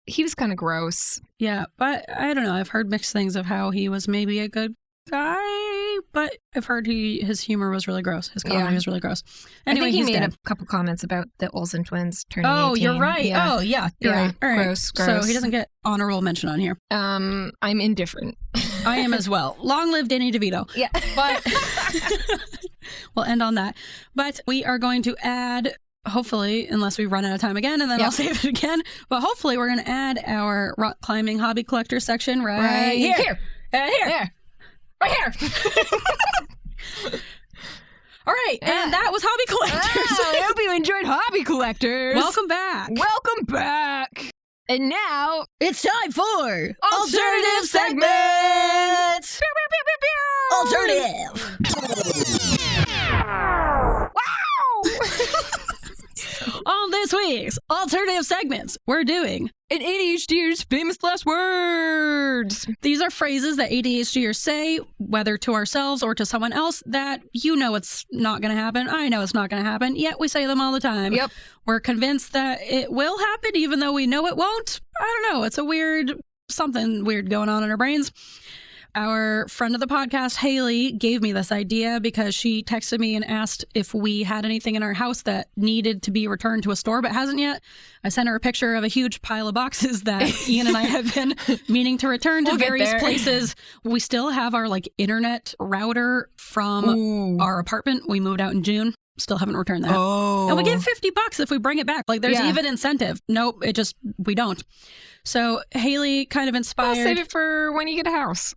he was kind of gross. Yeah, but I don't know. I've heard mixed things of how he was maybe a good guy, but I've heard his humor was really gross. His comedy was really gross. Anyway, I think he made dead. a couple comments about the Olsen twins turning 18. You're right. Yeah. Oh, yeah. You're right. All right. Gross. So he doesn't get honorable mention on here. I'm indifferent. I am as well. Long live Danny DeVito. Yeah. But we'll end on that. But we are going to add, hopefully, unless we run out of time again, and then I'll save it again. But hopefully we're going to add our rock climbing hobby collector section right here. Here. Right here. All right. And that was Hobby Collectors. I hope you enjoyed Hobby Collectors. Welcome back. Welcome back. And now it's time for Alternative Segments. Alternative. Wow. On this week's Alternative Segments, we're doing an ADHDer's famous last words. These are phrases that ADHDers say, whether to ourselves or to someone else, that you know it's not going to happen. I know it's not going to happen, yet we say them all the time. Yep. We're convinced that it will happen, even though we know it won't. I don't know. It's something weird going on in our brains. Our friend of the podcast, Haley, gave me this idea because she texted me and asked if we had anything in our house that needed to be returned to a store but hasn't yet. I sent her a picture of a huge pile of boxes that Ian and I have been meaning to return to various places. We still have our internet router from our apartment. We moved out in June. Still haven't returned that. Oh. And we get $50 if we bring it back. There's even incentive. Nope, we don't. So Haley kind of inspired. I'll save it for when you get a house.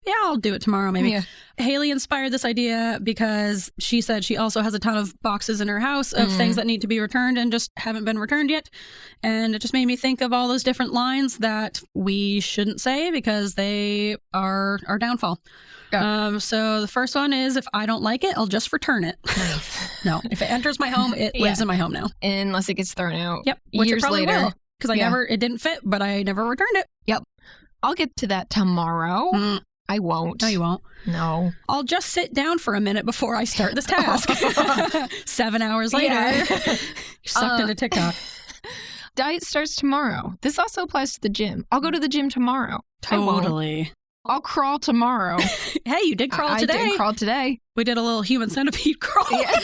Yeah, I'll do it tomorrow, maybe. Yeah. Haley inspired this idea because she said she also has a ton of boxes in her house of things that need to be returned and just haven't been returned yet. And it just made me think of all those different lines that we shouldn't say because they are our downfall. Yeah. So the first one is, if I don't like it, I'll just return it. Nice. No, if it enters my home, it lives in my home now. Unless it gets thrown out. Yep. Which years it probably later. will. Because it didn't fit, but I never returned it. Yep. I'll get to that tomorrow. I won't. No, you won't. No. I'll just sit down for a minute before I start this task. 7 hours later, you're sucked into TikTok. Diet starts tomorrow. This also applies to the gym. I'll go to the gym tomorrow. Totally. I'll crawl tomorrow. Hey, you did crawl today. I did crawl today. We did a little human centipede crawl. Yeah.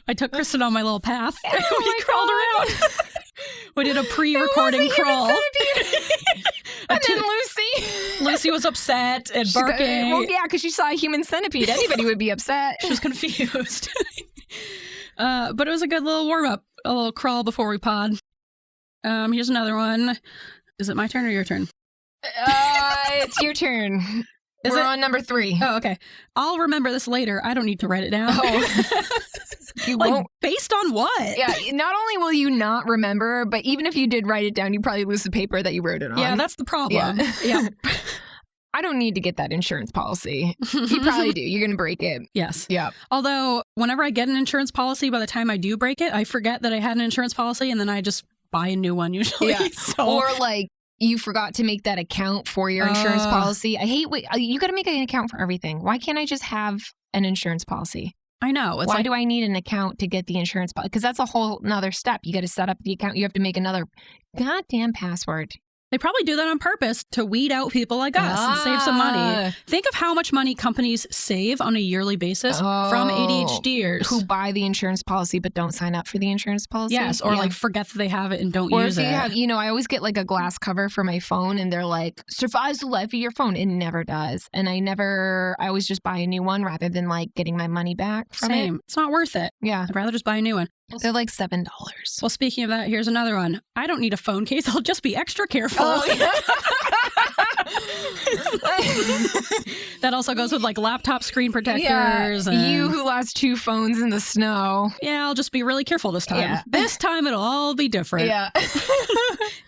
I took Kristen on my little path. We crawled around. We did a pre-recording crawl. And then Lucy was upset and barking. Well, yeah, because she saw a human centipede. Anybody would be upset. She was confused. But it was a good little warm-up, a little crawl before we pod. Here's another one. Is it my turn or your turn? It's your turn. We're on number 3. Oh, okay. I'll remember this later. I don't need to write it down. Oh. You won't. Based on what? Yeah, not only will you not remember, but even if you did write it down, you'd probably lose the paper that you wrote it on. Yeah, that's the problem. Yeah. I don't need to get that insurance policy. You probably do. You're going to break it. Yes. Yeah. Although, whenever I get an insurance policy, by the time I do break it, I forget that I had an insurance policy, and then I just buy a new one usually. Yeah. Or like, you forgot to make that account for your insurance policy. I hate, you got to make an account for everything. Why can't I just have an insurance policy? I know. Why do I need an account to get the insurance policy? Because that's a whole nother step. You got to set up the account. You have to make another goddamn password. They probably do that on purpose to weed out people like us and save some money. Think of how much money companies save on a yearly basis from ADHDers. Who buy the insurance policy but don't sign up for the insurance policy. Yes, or like forget that they have it and don't use it. Or if you have, I always get like a glass cover for my phone and they're like, survives the life of your phone. It never does. And I always just buy a new one rather than like getting my money back from it. It's not worth it. Yeah. I'd rather just buy a new one. They're like $7. Well, speaking of that, here's another one. I don't need a phone case. I'll just be extra careful. That also goes with like laptop screen protectors. Yeah, you who lost 2 phones in the snow. Yeah, I'll just be really careful this time. Yeah. This time it'll all be different. Yeah.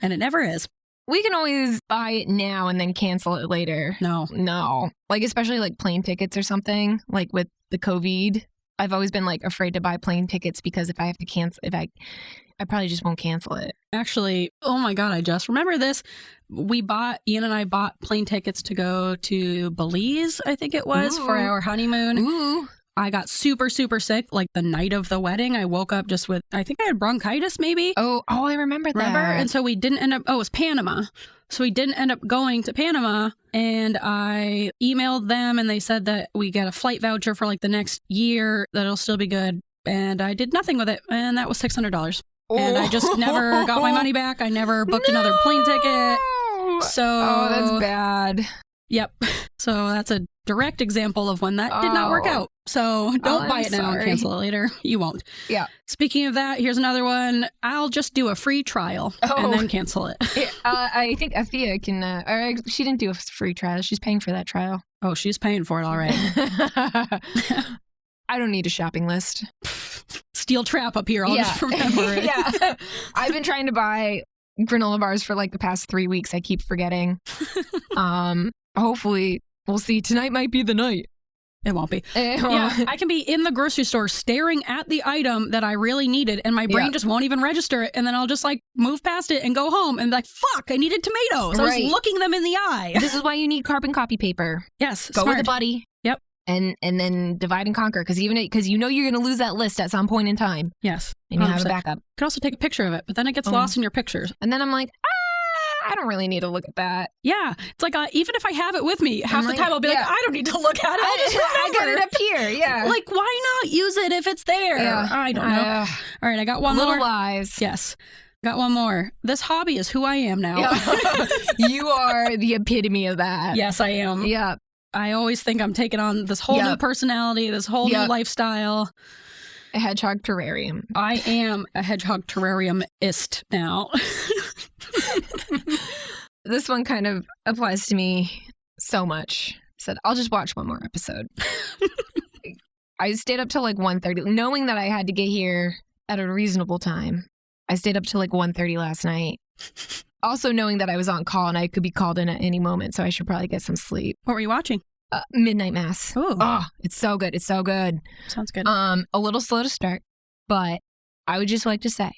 And it never is. We can always buy it now and then cancel it later. No. Like, especially like plane tickets or something, like with the COVID. I've always been like afraid to buy plane tickets because if I have to cancel, I probably just won't cancel it. Actually, oh my God, I just remember this. Ian and I bought plane tickets to go to Belize, I think it was, for our honeymoon. Ooh. I got super, super sick like the night of the wedding. I woke up just with, I think I had bronchitis maybe. Oh, I remember that. And so we didn't end up, it was Panama. So we didn't end up going to Panama, and I emailed them and they said that we get a flight voucher for like the next year, that it'll still be good. And I did nothing with it. And that was $600. And I just never got my money back. I never booked another plane ticket. So, that's bad. Yep. So that's a direct example of when that did not work out. So don't buy it now and cancel it later. You won't. Yeah. Speaking of that, here's another one. I'll just do a free trial and then cancel it. I think Athea can, or she didn't do a free trial. She's paying for that trial. Oh, she's paying for it all right. I don't need a shopping list. Steel trap up here. I'll just remember it. Yeah. I've been trying to buy granola bars for like the past 3 weeks. I keep forgetting. Hopefully, we'll see. Tonight might be the night. It won't be. Yeah, I can be in the grocery store staring at the item that I really needed, and my brain just won't even register it, and then I'll just like move past it and go home and be like, fuck, I needed tomatoes. I was looking them in the eye. This is why you need carbon copy paper. Yes. Go with a buddy. Yep. And then divide and conquer, because you know you're going to lose that list at some point in time. Yes. And you have a backup. You can also take a picture of it, but then it gets lost in your pictures. And then I'm like, I don't really need to look at that. Yeah. It's like, even if I have it with me, half the time I'll be like, I don't need to look at it. I got it up here. Yeah. Like, why not use it if it's there? Yeah. I don't know. All right. I got one more. Little lies. Yes. Got one more. This hobby is who I am now. Yeah. You are the epitome of that. Yes, I am. Yeah. I always think I'm taking on this whole new personality, this whole new lifestyle. A hedgehog terrarium. I am a hedgehog terrarium-ist now. This one kind of applies to me so much. I said, I'll just watch one more episode. I stayed up till like 1:30, knowing that I had to get here at a reasonable time. I stayed up till like 1:30 last night. Also knowing that I was on call and I could be called in at any moment, so I should probably get some sleep. What were you watching? Midnight Mass. Ooh. Oh, it's so good. It's so good. Sounds good. A little slow to start, but I would just like to say,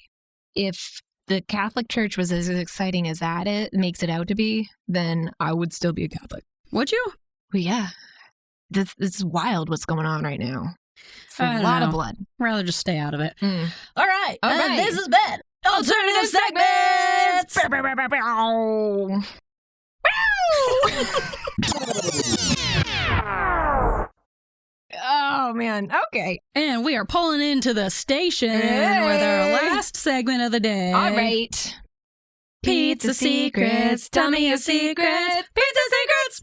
if the Catholic Church was as exciting as that it makes it out to be, then I would still be a Catholic. Would you? Well, yeah. This is wild what's going on right now. It's a lot of blood. I'd rather just stay out of it. Mm. All right. All right. This has been Alternative Segments. Oh, man. Okay. And we are pulling into the station with our last segment of the day. All right. Pizza secrets. Tell me your secrets. Pizza secrets.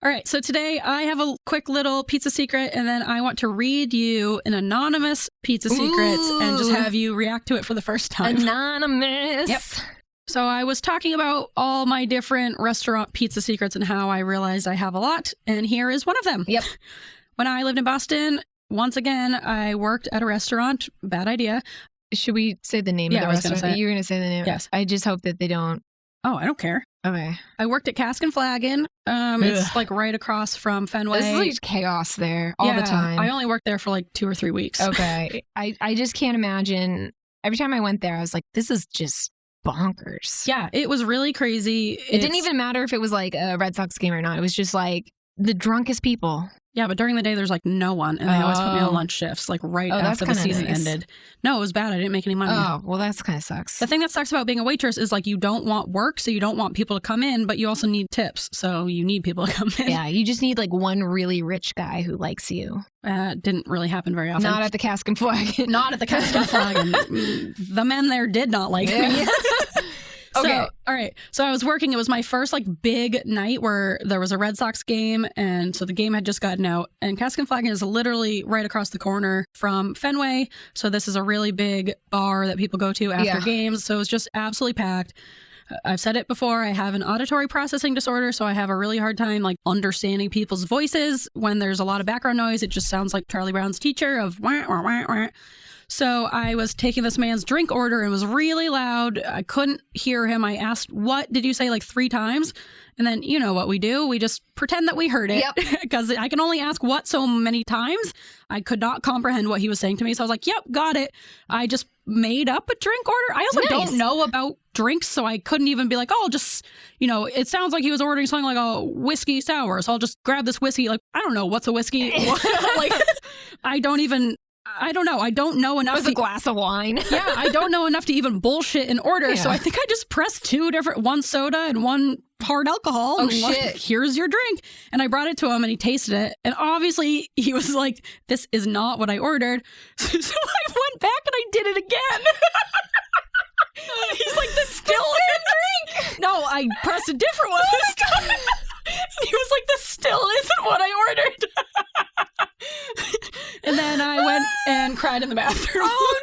All right, so today I have a quick little pizza secret, and then I want to read you an anonymous pizza secret and just have you react to it for the first time. Anonymous. Yep. So I was talking about all my different restaurant pizza secrets and how I realized I have a lot, and here is one of them. Yep. When I lived in Boston, once again, I worked at a restaurant. Bad idea. Should we say the name of the restaurant? You're going to say the name? Yes. I just hope that they don't. Oh, I don't care. Okay. I worked at Cask and Flagon. It's like right across from Fenway. This is like chaos there all the time. I only worked there for like 2 or 3 weeks. Okay. I just can't imagine. Every time I went there, I was like, this is just bonkers. Yeah, it was really crazy. It didn't even matter if it was like a Red Sox game or not. It was just like the drunkest people. Yeah, but during the day, there's like no one. And they always put me on lunch shifts, like right after the season ended. No, it was bad. I didn't make any money. Oh, well, that's kind of sucks. The thing that sucks about being a waitress is like you don't want work, so you don't want people to come in, but you also need tips. So you need people to come in. Yeah, you just need like one really rich guy who likes you. Didn't really happen very often. Not at the Cask and Flagon. Not at the Cask and Flagon. The men there did not like me. Okay. So, all right. So I was working. It was my first like big night where there was a Red Sox game. And so the game had just gotten out. And Cask and Flagon is literally right across the corner from Fenway. So this is a really big bar that people go to after games. So it was just absolutely packed. I've said it before. I have an auditory processing disorder. So I have a really hard time like understanding people's voices. When there's a lot of background noise, it just sounds like Charlie Brown's teacher of wah, wah, wah, wah. So I was taking this man's drink order and it was really loud. I couldn't hear him. I asked, what did you say, like 3 times? And then you know what we do. We just pretend that we heard it. Yep. Because I can only ask what so many times. I could not comprehend what he was saying to me. So I was like, yep, got it. I just made up a drink order. I also don't know about drinks, so I couldn't even be like, oh, just, it sounds like he was ordering something like a whiskey sour. So I'll just grab this whiskey. Like, I don't know. What's a whiskey? Like, I don't know. I don't know enough. It was a glass of wine. Yeah, I don't know enough to even bullshit an order. Yeah. So I think I just pressed 2 different, 1 soda and 1 hard alcohol. Oh, and shit. Like, here's your drink. And I brought it to him and he tasted it. And obviously he was like, this is not what I ordered. So I went back and I did it again. And he's like, this still isn't drink. No, I pressed a different one this time. And he was like, this still isn't what I ordered. And then I went and cried in the bathroom. Oh,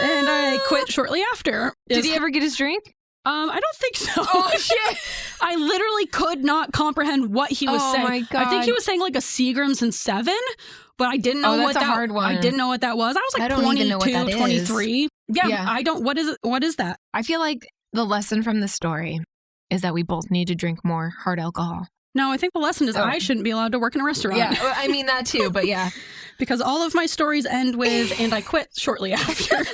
no. And I quit shortly after. Did he ever get his drink? I don't think so. Oh, shit. I literally could not comprehend what he was saying. Oh, my God. I think he was saying like a Seagram's and 7, but I didn't know that's a hard one. I didn't know what that was. I was like 22, 23. Yeah, I don't. What is that? I feel like the lesson from the story is that we both need to drink more hard alcohol. No, I think the lesson is I shouldn't be allowed to work in a restaurant. Yeah, I mean that too, but yeah. Because all of my stories end with, and I quit shortly after.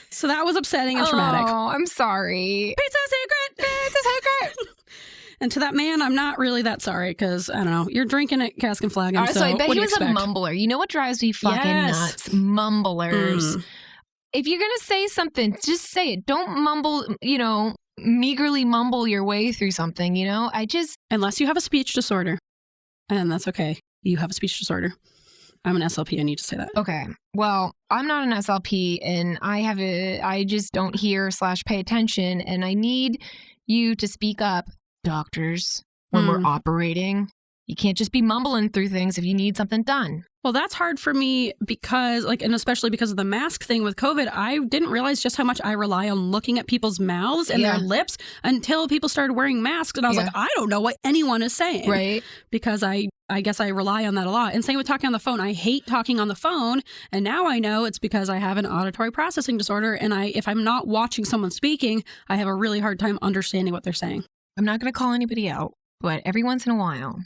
So that was upsetting and traumatic. Oh, I'm sorry. Pizza secret! And to that man, I'm not really that sorry because, I don't know, you're drinking at Cask and Flagon, so I bet what he do you was expect? a mumbler. You know what drives me fucking nuts? Mumblers. If you're going to say something, just say it. Don't mumble, meagerly mumble your way through something, Unless you have a speech disorder. And that's okay. You have a speech disorder. I'm an SLP. I need to say that. Okay. Well, I'm not an SLP and I just don't hear / pay attention. And I need you to speak up, doctors, when we're operating. You can't just be mumbling through things if you need something done. Well, that's hard for me because, and especially because of the mask thing with COVID, I didn't realize just how much I rely on looking at people's mouths and their lips until people started wearing masks. And I was like, I don't know what anyone is saying. Right. Because I guess I rely on that a lot. And same with talking on the phone. I hate talking on the phone. And now I know it's because I have an auditory processing disorder. And if I'm not watching someone speaking, I have a really hard time understanding what they're saying. I'm not going to call anybody out, but every once in a while,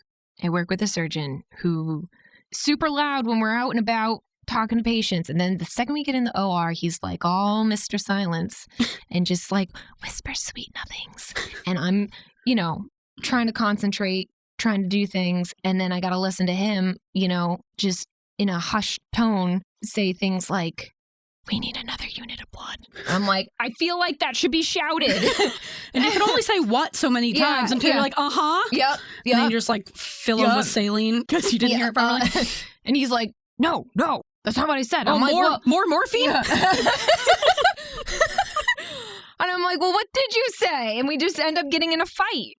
I work with a surgeon who super loud when we're out and about, talking to patients. And then the second we get in the OR, he's like all Mr. Silence and just like whisper sweet nothings. And I'm, trying to concentrate, trying to do things. And then I got to listen to him, just in a hushed tone, say things like, we need another unit of blood. I'm like, I feel like that should be shouted. And you can only say what so many times until you're like, Yep. And then you just like fill them with saline because you didn't hear it properly. And he's like, no, that's not what I said. Oh, I'm like, more morphine? Yeah. And I'm like, well, what did you say? And we just end up getting in a fight.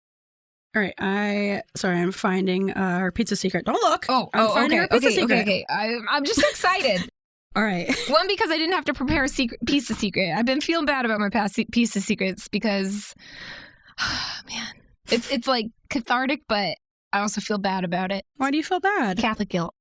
All right, I'm finding our pizza secret. Don't look. I'm finding our pizza secret. Okay. I'm just excited. All right. One, because I didn't have to prepare a pizza secret. I've been feeling bad about my past pizza secrets because, man, it's like cathartic, but I also feel bad about it. Why do you feel bad? Catholic guilt.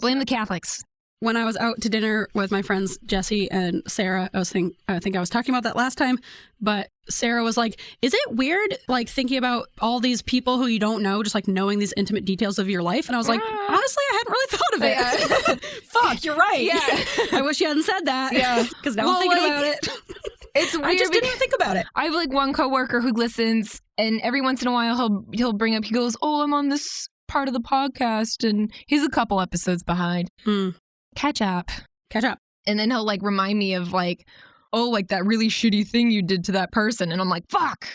Blame the Catholics. When I was out to dinner with my friends Jesse and Sarah, I think I was talking about that last time, but Sarah was like, is it weird, like, thinking about all these people who you don't know, just like knowing these intimate details of your life? And I was like, honestly, I hadn't really thought of it. Fuck, you're right. Yeah. I wish you hadn't said that. Yeah. Because now I'm thinking about it. It's weird. I just didn't even think about it. I have like one coworker who listens, and every once in a while he'll bring up, he goes, oh, I'm on this part of the podcast, and he's a couple episodes behind. Catch up. And then he'll like remind me of like, oh, like that really shitty thing you did to that person. And I'm like, fuck.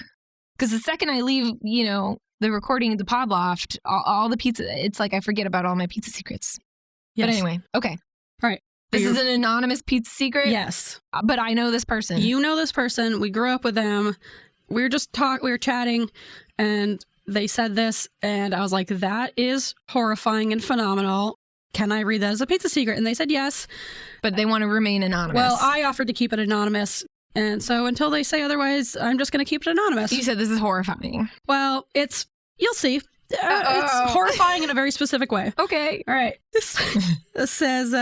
Because the second I leave, the recording of the PodLoft, all the pizza, it's like I forget about all my pizza secrets. Yes. But anyway, okay. All right. This is an anonymous pizza secret? Yes. But I know this person. You know this person. We grew up with them. We were chatting, and they said this, and I was like, that is horrifying and phenomenal. Can I read that as a pizza secret? And they said yes. But they want to remain anonymous. Well, I offered to keep it anonymous. And so until they say otherwise, I'm just going to keep it anonymous. You said this is horrifying. Well, you'll see. It's horrifying in a very specific way. Okay. All right. This says,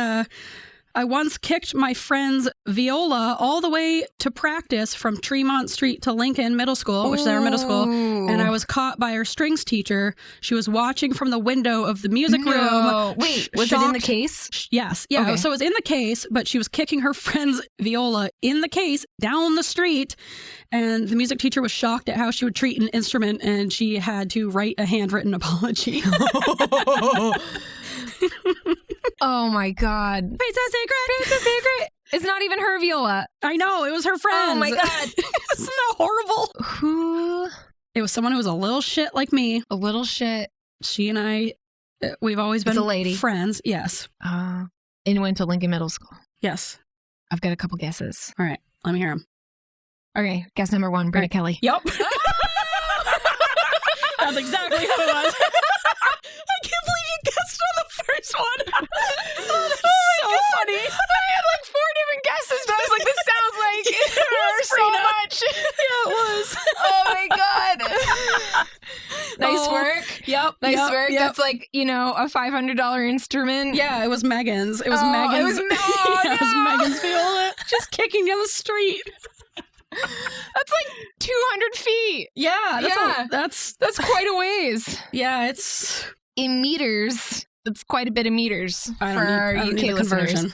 I once kicked my friend's viola all the way to practice from Tremont Street to Lincoln Middle School, which is our middle school, and I was caught by her strings teacher. She was watching from the window of the music room. Wait, was it in the case? Yes. Yeah. Okay. So it was in the case, but she was kicking her friend's viola in the case down the street, and the music teacher was shocked at how she would treat an instrument, and she had to write a handwritten apology. Oh my God. Pizza secret. It's not even her viola. I know, it was her friend. Oh my God. Isn't that horrible? Who? It was someone who was a little shit like me. A little shit. She and I, we've always been a lady. Friends. Yes. And went to Lincoln Middle School. Yes. I've got a couple guesses. All right. Let me hear them. Okay. Guess number one, Britta Kelly. Yep. That's exactly who it was. I can't believe you guessed on the first one. That's so funny. I had like 4 different guesses, but I was like, this sounds like her so much. Yeah, it was. Oh my God. Nice work. Yep. Nice work. Yep. That's like, a $500 instrument. Yeah, it was Megan's. It was Megan's. It was Megan's viola. Just kicking down the street. That's like 200 feet. Yeah. That's quite a ways. Yeah, it's in meters. It's quite a bit of meters for our UK listeners.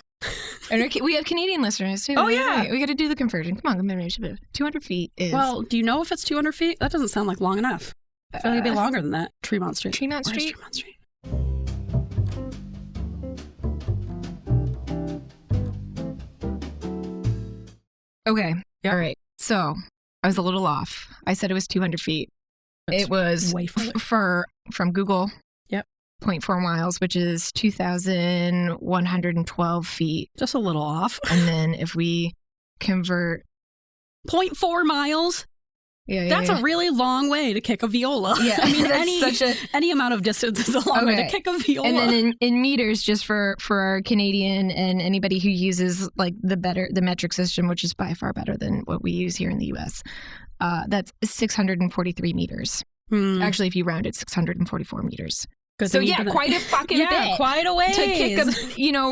And we have Canadian listeners too. Oh, yeah. We got to do the conversion. Come on, 200 feet is. Well, do you know if it's 200 feet? That doesn't sound like long enough. I feel like it'd be longer than that. Tremont Street. Tremont Street? Tremont Street. Okay. Yep. All right. So I was a little off. I said it was 200 feet. It was way farther. From Google. Yep. 0.4 miles, which is 2,112 feet. Just a little off. And then if we convert 0.4 miles. That's a really long way to kick a viola. Yeah, I mean, any amount of distance is a long way to kick a viola. And then in meters, just for our Canadian and anybody who uses like the metric system, which is by far better than what we use here in the U.S., that's 643 meters. Actually, if you round it, 644 meters. Good. So yeah, quite a fucking bit. Quite a ways. To kick a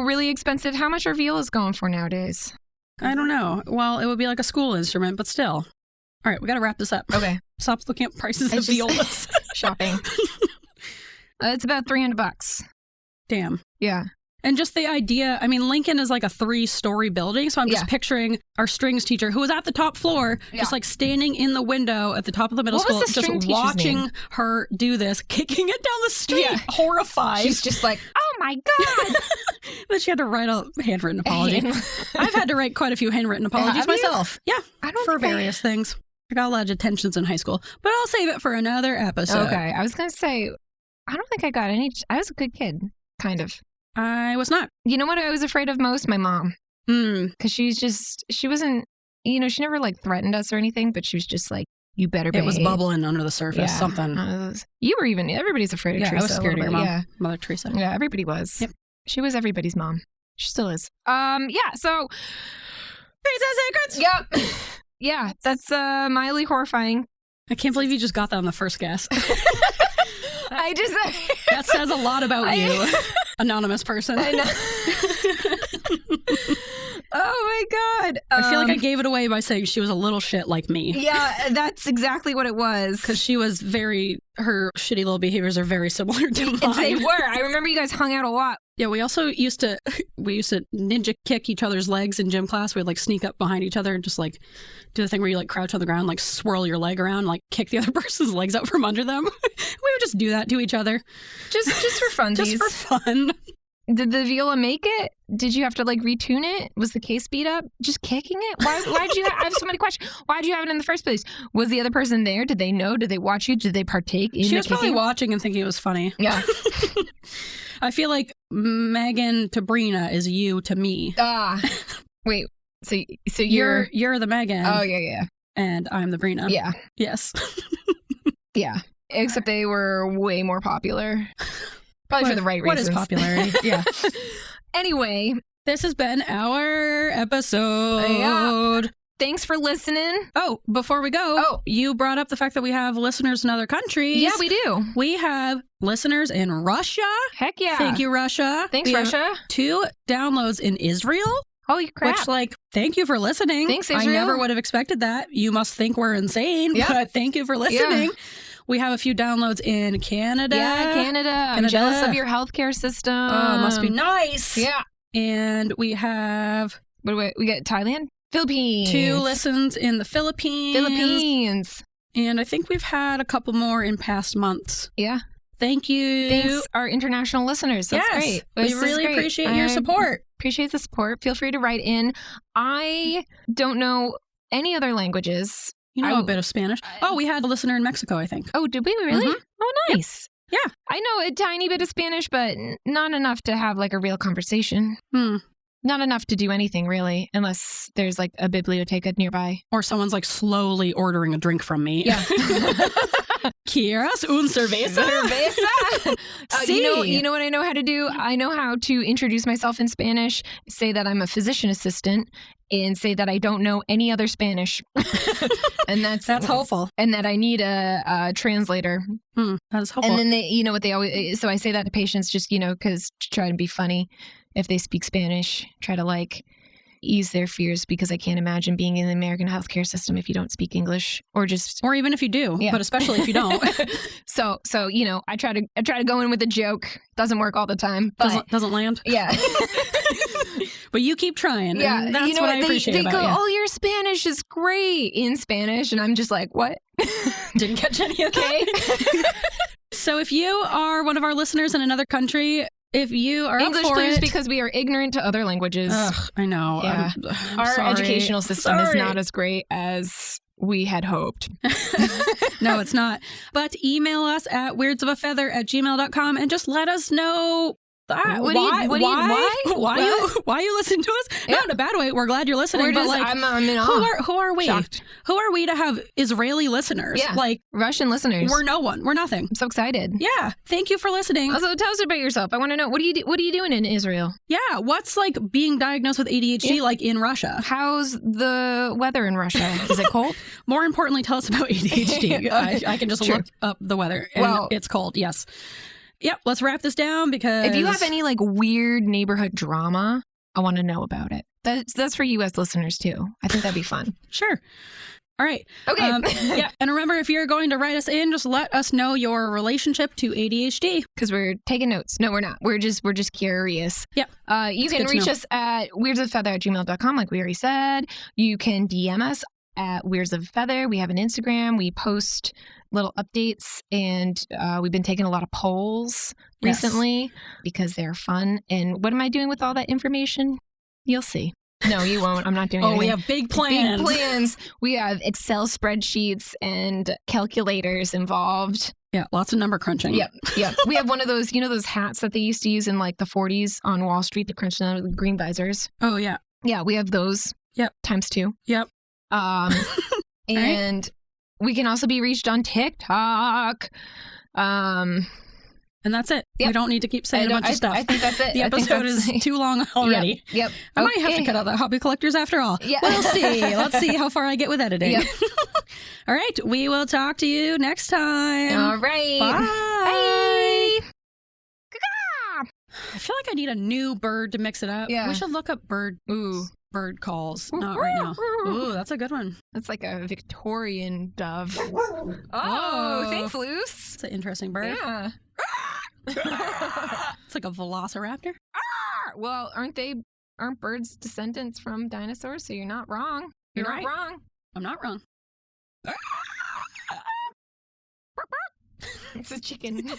really expensive. How much are violas going for nowadays? I don't know. Well, it would be like a school instrument, but still. All right, we got to wrap this up. Okay. Stop looking at prices of violas. Shopping. It's about $300. Damn. Yeah. And just the idea, I mean, Lincoln is like a 3-story building. So I'm just picturing our strings teacher who was at the top floor, just like standing in the window at the top of the middle school, just watching her do this, kicking it down the street, horrified. She's just like, oh my God. Then she had to write a handwritten apology. I've had to write quite a few handwritten apologies myself. Yeah, for various things. I got a lot of detentions in high school, but I'll save it for another episode. Okay, I was going to say, I don't think I got any. I was a good kid, kind of. I was not. You know what I was afraid of most? My mom. Because she wasn't, she never like threatened us or anything, but she was just like, you better behave. It was bubbling under the surface, something. Everybody's afraid of Teresa. I was scared of your mom, Mother Teresa. Yeah, everybody was. Yep. She was everybody's mom. She still is. So. Princess Secrets! Yep. Yeah, that's mildly horrifying. I can't believe you just got that on the first guess. That says a lot about you, anonymous person. I know. Oh my God. I feel like I gave it away by saying she was a little shit like me. Yeah, that's exactly what it was. Because she was her shitty little behaviors are very similar to mine. They were. I remember you guys hung out a lot. Yeah, we also used to ninja kick each other's legs in gym class. We'd like sneak up behind each other and just like do the thing where you like crouch on the ground, like swirl your leg around, like kick the other person's legs out from under them. We would just do that to each other. Just for funsies. Just for fun. Did the viola make it? Did you have to like retune it? Was the case beat up? Just kicking it? Why did you I have so many questions. Why did you have it in the first place? Was the other person there? Did they know? Did they watch you? Did they partake in She the was probably watching and thinking it was funny. Yeah. I feel like Megan to Brina is you to me. Wait. So you're the Megan. Oh yeah. And I'm the Brina. Yeah. Yes. Yeah. Except they were way more popular. Probably for the right reasons. What is popularity? Yeah. Anyway. This has been our episode. Yeah. Thanks for listening. Oh, before we go, you brought up the fact that we have listeners in other countries. Yeah, we do. We have listeners in Russia. Heck yeah. Thank you, Russia. Thanks, Russia. 2 downloads in Israel. Holy crap. Which, thank you for listening. Thanks, Israel. I never would have expected that. You must think we're insane, but thank you for listening. Yeah. We have a few downloads in Canada. Yeah, Canada. I'm jealous of your healthcare system. Oh, must be nice. Yeah. And we have... we got Thailand? Philippines. 2 listens in the Philippines. And I think we've had a couple more in past months. Yeah. Thank you. Thanks, our international listeners. That's great. We really appreciate your support. Appreciate the support. Feel free to write in. I don't know any other languages. You know a bit of Spanish. We had a listener in Mexico, I think. Oh, did we really? Mm-hmm. Oh, nice. Yep. Yeah. I know a tiny bit of Spanish, but not enough to have like a real conversation. Not enough to do anything, really, unless there's like a biblioteca nearby. Or someone's like slowly ordering a drink from me. Yeah. ¿Quieres un cerveza? You know what I know how to do? I know how to introduce myself in Spanish, say that I'm a physician assistant, and say that I don't know any other Spanish. And that's helpful. And that I need a translator. That is helpful. And then they always, so I say that to patients just, because to try to be funny. If they speak Spanish, try to like ease their fears, because I can't imagine being in the American healthcare system if you don't speak English, or even if you do, but especially if you don't. So I try to go in with a joke. Doesn't work all the time. But doesn't land. Yeah. But you keep trying. Yeah, and that's what I appreciate they about go, you. "Oh, your Spanish is great" in Spanish, and I'm just like, "What?" Didn't catch any of that. So if you are one of our listeners in another country, if you are English, please, because we are ignorant to other languages. Ugh, I know. Yeah. Our educational system is not as great as we had hoped. No, it's not. But email us at weirdsofafeather@gmail.com and just let us know why you listen to us. Not in a bad way. We're glad you're listening. We're just, I'm in awe. Who are we? Shocked. Who are we to have Israeli listeners? Yeah. Like Russian listeners. We're no one. We're nothing. I'm so excited. Yeah. Thank you for listening. Also, tell us about yourself. I want to know, what are you doing in Israel? Yeah. What's like being diagnosed with ADHD like in Russia? How's the weather in Russia? Is it cold? More importantly, tell us about ADHD. I can just look up the weather and it's cold. Yes. Yep, let's wrap this down, because if you have any like weird neighborhood drama, I want to know about it. That's for you as listeners too. I think that'd be fun. Sure. All right. Okay. Yeah. And remember, if you're going to write us in, just let us know your relationship to ADHD. Because we're taking notes. No, we're not. We're just curious. Yep. You can reach us at weirdsofeather@gmail.com, like we already said. You can DM us at weirdsofeather. We have an Instagram. We post little updates, and we've been taking a lot of polls recently because they're fun. And what am I doing with all that information? You'll see. No, you won't. I'm not doing anything. We have big plans. Big plans. We have Excel spreadsheets and calculators involved. Yeah, lots of number crunching. Yep. We have one of those, those hats that they used to use in like the 40s on Wall Street to crunch down with green visors. Oh, yeah. Yeah, we have those. Yep. ×2. Yep. And we can also be reached on TikTok. And that's it. Yep. We don't need to keep saying a bunch of stuff. I think that's it. The episode is too long already. Yep. I might have to cut out the hobby collectors after all. Yeah. We'll see. Let's see how far I get with editing. Yep. All right. We will talk to you next time. All right. Bye. Bye. I feel like I need a new bird to mix it up. Yeah. We should look up bird calls. Not right now. Ooh, that's a good one. That's like a Victorian dove. Oh. Thanks, Luce. It's an interesting bird. Yeah. It's like a velociraptor. Well, aren't birds descendants from dinosaurs? So you're not wrong. You're You're not right. wrong. I'm not wrong. It's a chicken.